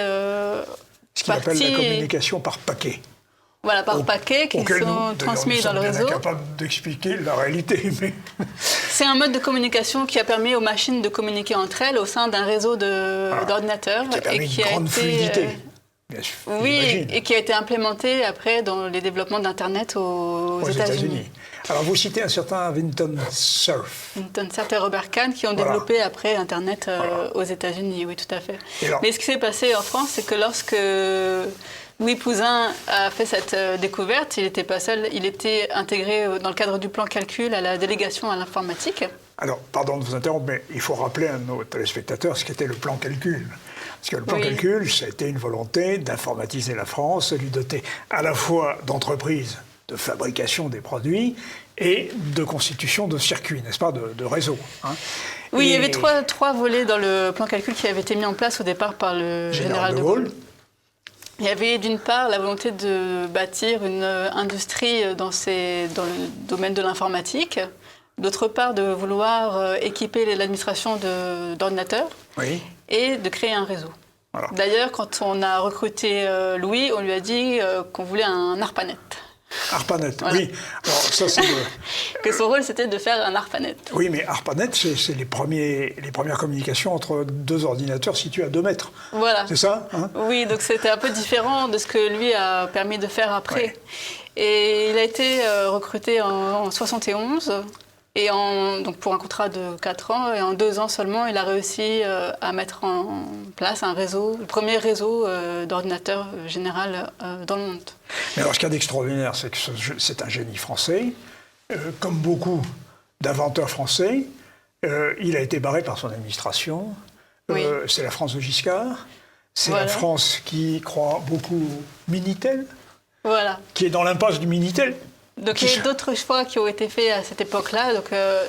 Ce qu'il appelle la communication par paquet. Voilà, par paquets qui sont transmis dans le réseau. Nous sommes incapables d'expliquer la réalité, mais... C'est un mode de communication qui a permis aux machines de communiquer entre elles au sein d'un réseau d'ordinateurs. Qui a permis une grande fluidité. Bien sûr, oui, et qui a été implémenté après dans les développements d'Internet aux États-Unis. Alors vous citez un certain Vinton Cerf. Vinton Cerf et Robert Kahn qui ont développé après Internet aux États-Unis, oui, tout à fait. Mais ce qui s'est passé en France, c'est que lorsque Louis Pouzin a fait cette découverte, il n'était pas seul, il était intégré dans le cadre du plan calcul à la délégation à l'informatique. Alors, pardon de vous interrompre, mais il faut rappeler à nos téléspectateurs ce qu'était le plan calcul. Parce que le plan calcul, ça a été une volonté d'informatiser la France, de lui doter à la fois d'entreprises de fabrication des produits et de constitution de circuits, n'est-ce pas, de réseaux. Hein. Oui, il y avait trois volets dans le plan calcul qui avaient été mis en place au départ par le général de Gaulle. Il y avait d'une part la volonté de bâtir une industrie dans le domaine de l'informatique, d'autre part de vouloir équiper l'administration d'ordinateurs et de créer un réseau. Voilà. D'ailleurs, quand on a recruté Louis, on lui a dit qu'on voulait un ARPANET. ARPANET, voilà. Oui. Alors, ça, c'est que son rôle, c'était de faire un ARPANET. Oui, mais ARPANET, c'est les premières communications entre deux ordinateurs situés à 2 mètres. Voilà. C'est ça, hein? Oui, donc c'était un peu différent de ce que lui a permis de faire après. Ouais. Et il a été recruté en 71, et donc pour un contrat de 4 ans, et en 2 ans seulement, il a réussi à mettre en place un réseau, le premier réseau d'ordinateurs général dans le monde. Mais alors, ce qu'il y a d'extraordinaire, c'est que c'est un génie français. Comme beaucoup d'inventeurs français, il a été barré par son administration. Oui. C'est la France de Giscard. C'est la France qui croit beaucoup au Minitel, qui est dans l'impasse du Minitel. Donc il y a d'autres choix qui ont été faits à cette époque-là. Donc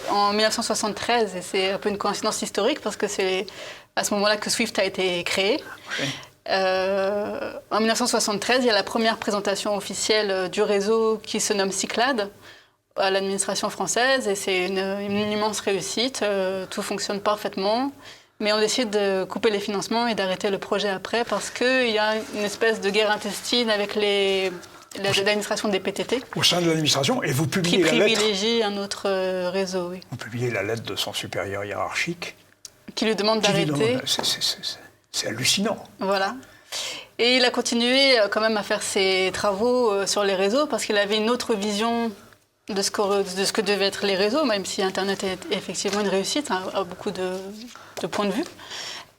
en 1973, et c'est un peu une coïncidence historique parce que c'est à ce moment-là que Swift a été créé. Oui. En 1973, il y a la première présentation officielle du réseau qui se nomme Cyclade à l'administration française et c'est une immense réussite. Tout fonctionne parfaitement, mais on décide de couper les financements et d'arrêter le projet après parce qu'il y a une espèce de guerre intestine avec l'administration des PTT. Au sein de l'administration, et vous publiez la lettre. Qui privilégie un autre réseau, oui. Vous publiez la lettre de son supérieur hiérarchique. Qui lui demande d'arrêter. C'est hallucinant. Voilà. Et il a continué quand même à faire ses travaux sur les réseaux parce qu'il avait une autre vision de ce que devaient être les réseaux, même si Internet est effectivement une réussite à beaucoup de points de vue.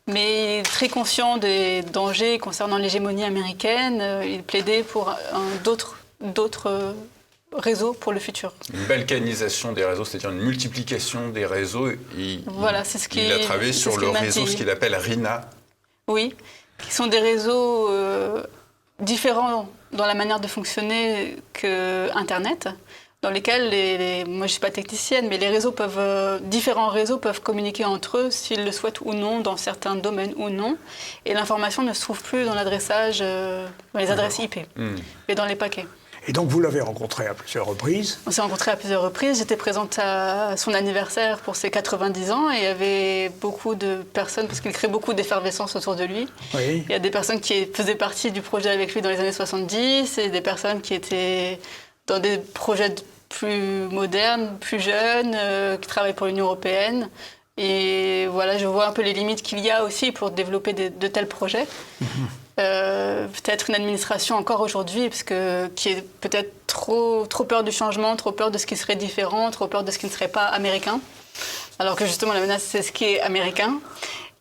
Mais il est très conscient des dangers concernant l'hégémonie américaine. Il plaidait pour d'autres réseaux pour le futur. Une balkanisation des réseaux, c'est-à-dire une multiplication des réseaux. Il a travaillé sur le réseau, ce qu'il appelle RINA. Oui, qui sont des réseaux différents dans la manière de fonctionner que Internet, dans lesquels, moi je ne suis pas technicienne, mais différents réseaux peuvent communiquer entre eux s'ils le souhaitent ou non, dans certains domaines ou non. Et l'information ne se trouve plus dans l'adressage, dans les adresses IP, mais dans les paquets. Et donc vous l'avez rencontré à plusieurs reprises? On s'est rencontrés à plusieurs reprises. J'étais présente à son anniversaire pour ses 90 ans et il y avait beaucoup de personnes, parce qu'il crée beaucoup d'effervescence autour de lui. Oui. Il y a des personnes qui faisaient partie du projet avec lui dans les années 70 et des personnes qui étaient dans des projets plus modernes, plus jeunes, qui travaillent pour l'Union européenne. Et voilà, je vois un peu les limites qu'il y a aussi pour développer de tels projets. Peut-être une administration encore aujourd'hui, qui est peut-être trop peur du changement, trop peur de ce qui serait différent, trop peur de ce qui ne serait pas américain. Alors que justement, la menace, c'est ce qui est américain.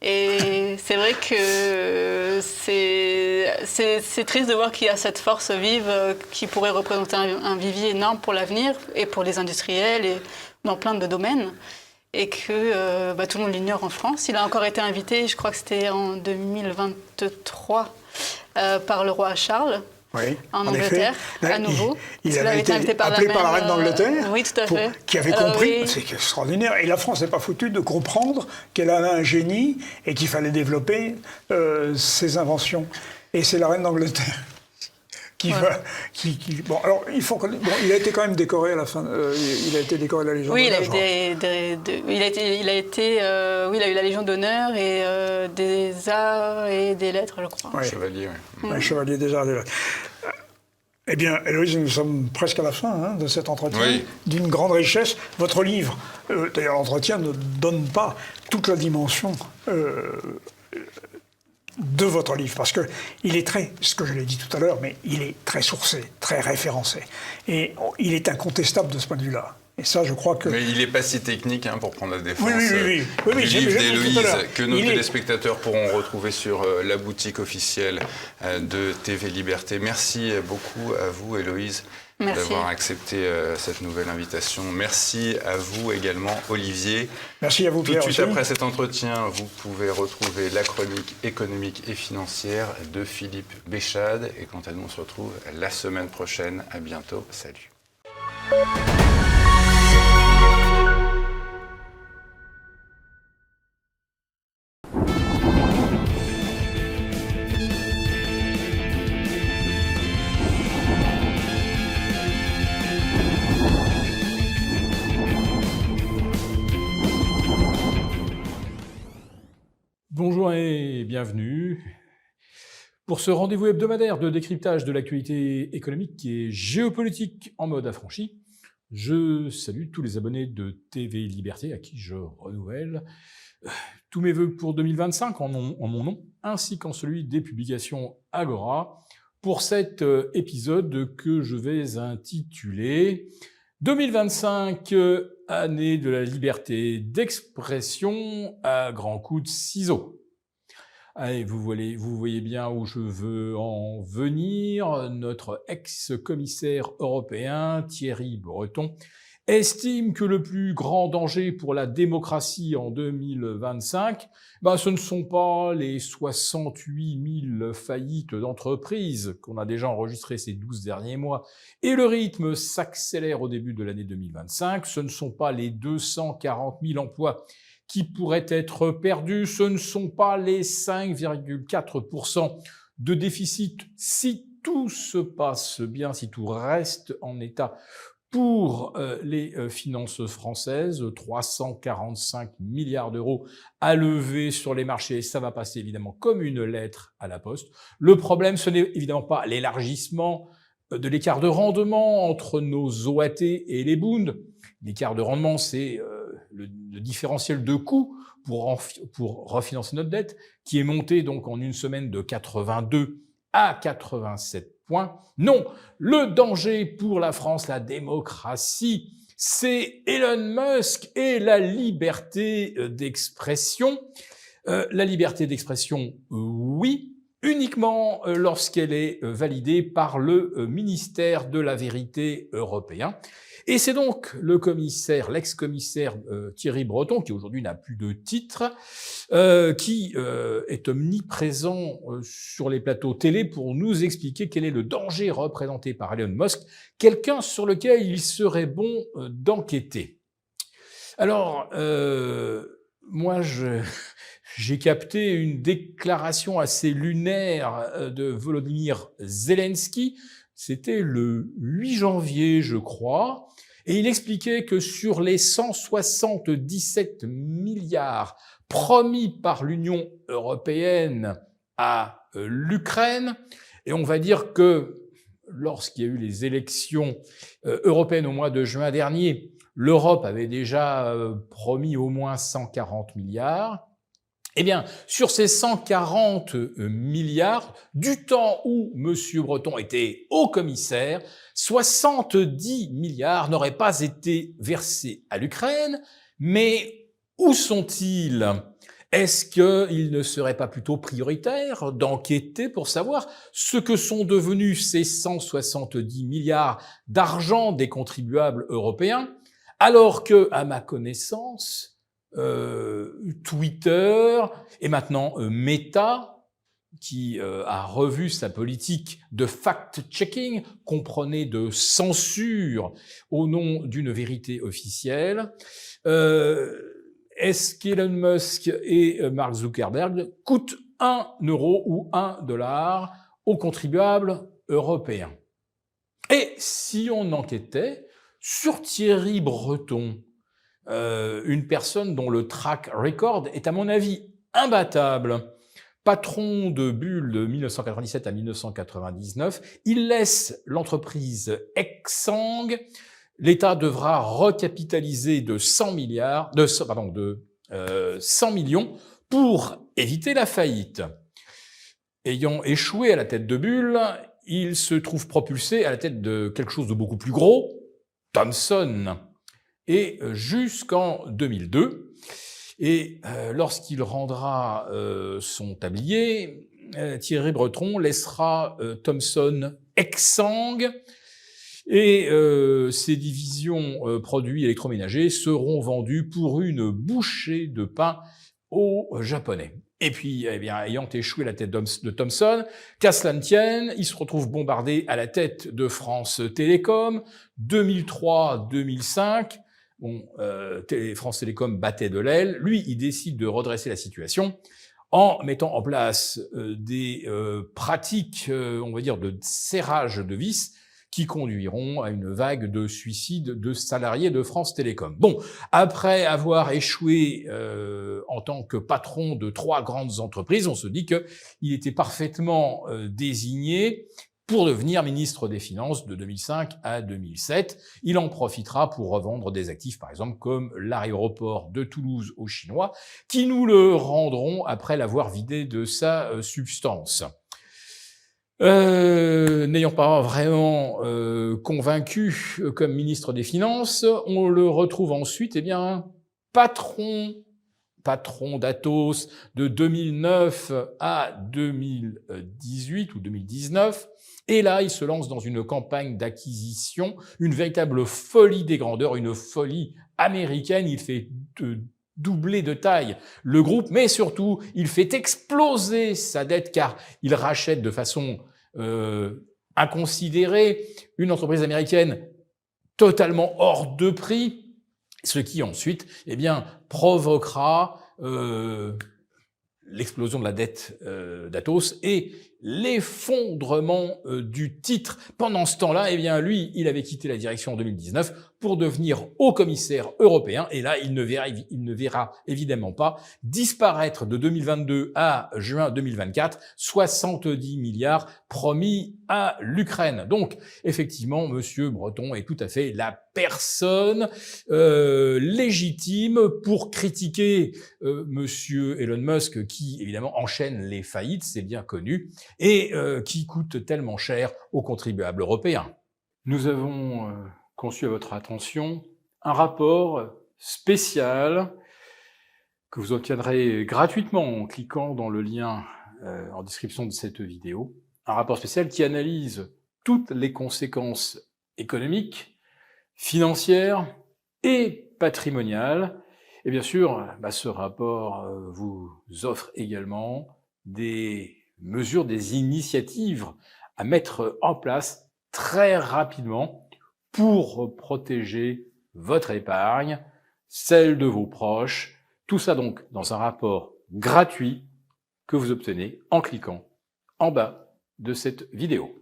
Et c'est vrai que c'est triste de voir qu'il y a cette force vive qui pourrait représenter un vivier énorme pour l'avenir et pour les industriels et dans plein de domaines. Et que tout le monde l'ignore en France. Il a encore été invité, je crois que c'était en 2023, par le roi Charles, en Angleterre, à nouveau. Il avait été invité appelé par la reine d'Angleterre, oui, tout à fait. Qui avait compris, c'est extraordinaire, et la France n'est pas foutue de comprendre qu'elle avait un génie et qu'il fallait développer ses inventions. Et c'est la reine d'Angleterre Bon, alors, il a été quand même décoré à la fin. Il a été décoré de la Légion d'honneur. Oui, il a eu la Légion d'honneur et des arts et des lettres, je crois. Ouais. Chevalier, oui. Un chevalier des arts et des lettres. Eh bien, Héloïse, nous sommes presque à la fin de cet entretien, oui. D'une grande richesse. Votre livre, d'ailleurs, l'entretien ne donne pas toute la dimension de votre livre, parce que il est ce que je l'ai dit tout à l'heure, mais il est très sourcé, très référencé. Et il est incontestable de ce point de vue-là. Et ça, je crois que... Mais il n'est pas si technique pour prendre la défense oui, du livre d'Héloïse, que nos téléspectateurs téléspectateurs pourront retrouver sur la boutique officielle de TV Liberté. Merci beaucoup à vous, Héloïse, d'avoir accepté cette nouvelle invitation. Merci à vous également, Olivier. Merci à vous, Pierre. Tout de suite aussi. après cet entretien, vous pouvez retrouver la chronique économique et financière de Philippe Béchade. Et quant à nous, on se retrouve la semaine prochaine. À bientôt. Salut. Bonjour et bienvenue pour ce rendez-vous hebdomadaire de décryptage de l'actualité économique et géopolitique en mode affranchi. Je salue tous les abonnés de TV Liberté à qui je renouvelle tous mes vœux pour 2025 en mon nom, ainsi qu'en celui des publications Agora, pour cet épisode que je vais intituler 2025, année de la liberté d'expression à grands coups de ciseaux. Allez, vous voyez bien où je veux en venir. Notre ex-commissaire européen, Thierry Breton, estime que le plus grand danger pour la démocratie en 2025, ce ne sont pas les 68 000 faillites d'entreprises qu'on a déjà enregistrées ces 12 derniers mois, et le rythme s'accélère au début de l'année 2025, ce ne sont pas les 240 000 emplois qui pourraient être perdus, ce ne sont pas les 5,4% de déficit si tout se passe bien, si tout reste en état pour les finances françaises, 345 milliards d'euros à lever sur les marchés, ça va passer évidemment comme une lettre à la poste. Le problème, ce n'est évidemment pas l'élargissement de l'écart de rendement entre nos OAT et les Bunds. L'écart de rendement, c'est le différentiel de coût pour refinancer notre dette, qui est monté donc en une semaine de 82 à 87 points. Non, le danger pour la France, la démocratie, c'est Elon Musk et la liberté d'expression. La liberté d'expression, oui, uniquement lorsqu'elle est validée par le ministère de la Vérité européen. Et c'est donc l'ex-commissaire Thierry Breton, qui aujourd'hui n'a plus de titre, qui est omniprésent sur les plateaux télé pour nous expliquer quel est le danger représenté par Elon Musk, quelqu'un sur lequel il serait bon d'enquêter. Alors, moi, j'ai capté une déclaration assez lunaire de Volodymyr Zelensky. C'était le 8 janvier, je crois, et il expliquait que sur les 177 milliards promis par l'Union européenne à l'Ukraine, et on va dire que lorsqu'il y a eu les élections européennes au mois de juin dernier, l'Europe avait déjà promis au moins 140 milliards. Eh bien, sur ces 140 milliards, du temps où M. Breton était haut-commissaire, 70 milliards n'auraient pas été versés à l'Ukraine. Mais où sont-ils ? Est-ce qu'il ne serait pas plutôt prioritaire d'enquêter pour savoir ce que sont devenus ces 170 milliards d'argent des contribuables européens, alors que, à ma connaissance, Twitter et maintenant Meta, qui a revu sa politique de fact-checking, comprenez de censure au nom d'une vérité officielle. Est-ce qu'Elon Musk et Mark Zuckerberg coûtent 1 euro ou $1 aux contribuables européen. Et si on enquêtait sur Thierry Breton, une personne dont le track record est à mon avis imbattable, patron de Bull de 1997 à 1999, il laisse l'entreprise Exang. L'État devra recapitaliser de 100 millions pour éviter la faillite. Ayant échoué à la tête de Bull, il se trouve propulsé à la tête de quelque chose de beaucoup plus gros, Thomson, et jusqu'en 2002. Et lorsqu'il rendra son tablier, Thierry Breton laissera Thomson Exang, et ces divisions produits électroménagers seront vendues pour une bouchée de pain aux Japonais. Et puis, eh bien, ayant échoué à la tête de Thomson, qu'à cela ne tienne, il se retrouve bombardé à la tête de France Télécom, 2003-2005. Bon, France Télécom battait de l'aile. Lui, il décide de redresser la situation en mettant en place des pratiques, on va dire, de serrage de vis qui conduiront à une vague de suicides de salariés de France Télécom. Bon, après avoir échoué en tant que patron de 3 grandes entreprises, on se dit qu'il était parfaitement désigné pour devenir ministre des Finances de 2005 à 2007. Il en profitera pour revendre des actifs, par exemple, comme l'aéroport de Toulouse aux Chinois, qui nous le rendront après l'avoir vidé de sa substance. N'ayant pas vraiment convaincu comme ministre des Finances, on le retrouve ensuite, eh bien, patron d'Atos de 2009 à 2018 ou 2019. Et là, il se lance dans une campagne d'acquisition, une véritable folie des grandeurs, une folie américaine. Il fait doubler de taille le groupe, mais surtout, il fait exploser sa dette car il rachète de façon inconsidérée une entreprise américaine totalement hors de prix, ce qui ensuite, eh bien, provoquera l'explosion de la dette d'Atos et l'effondrement du titre. Pendant ce temps-là, eh bien, lui, il avait quitté la direction en 2019 pour devenir haut-commissaire européen. Et là, il ne verra évidemment pas disparaître de 2022 à juin 2024 70 milliards promis à l'Ukraine. Donc, effectivement, Monsieur Breton est tout à fait la personne légitime pour critiquer Monsieur Elon Musk, qui évidemment enchaîne les faillites, c'est bien connu, et qui coûte tellement cher aux contribuables européens. Nous avons conçu à votre attention un rapport spécial que vous obtiendrez gratuitement en cliquant dans le lien en description de cette vidéo. Un rapport spécial qui analyse toutes les conséquences économiques, financières et patrimoniales. Et bien sûr, ce rapport vous offre également des mesures, des initiatives à mettre en place très rapidement pour protéger votre épargne, celle de vos proches. Tout ça donc dans un rapport gratuit que vous obtenez en cliquant en bas de cette vidéo.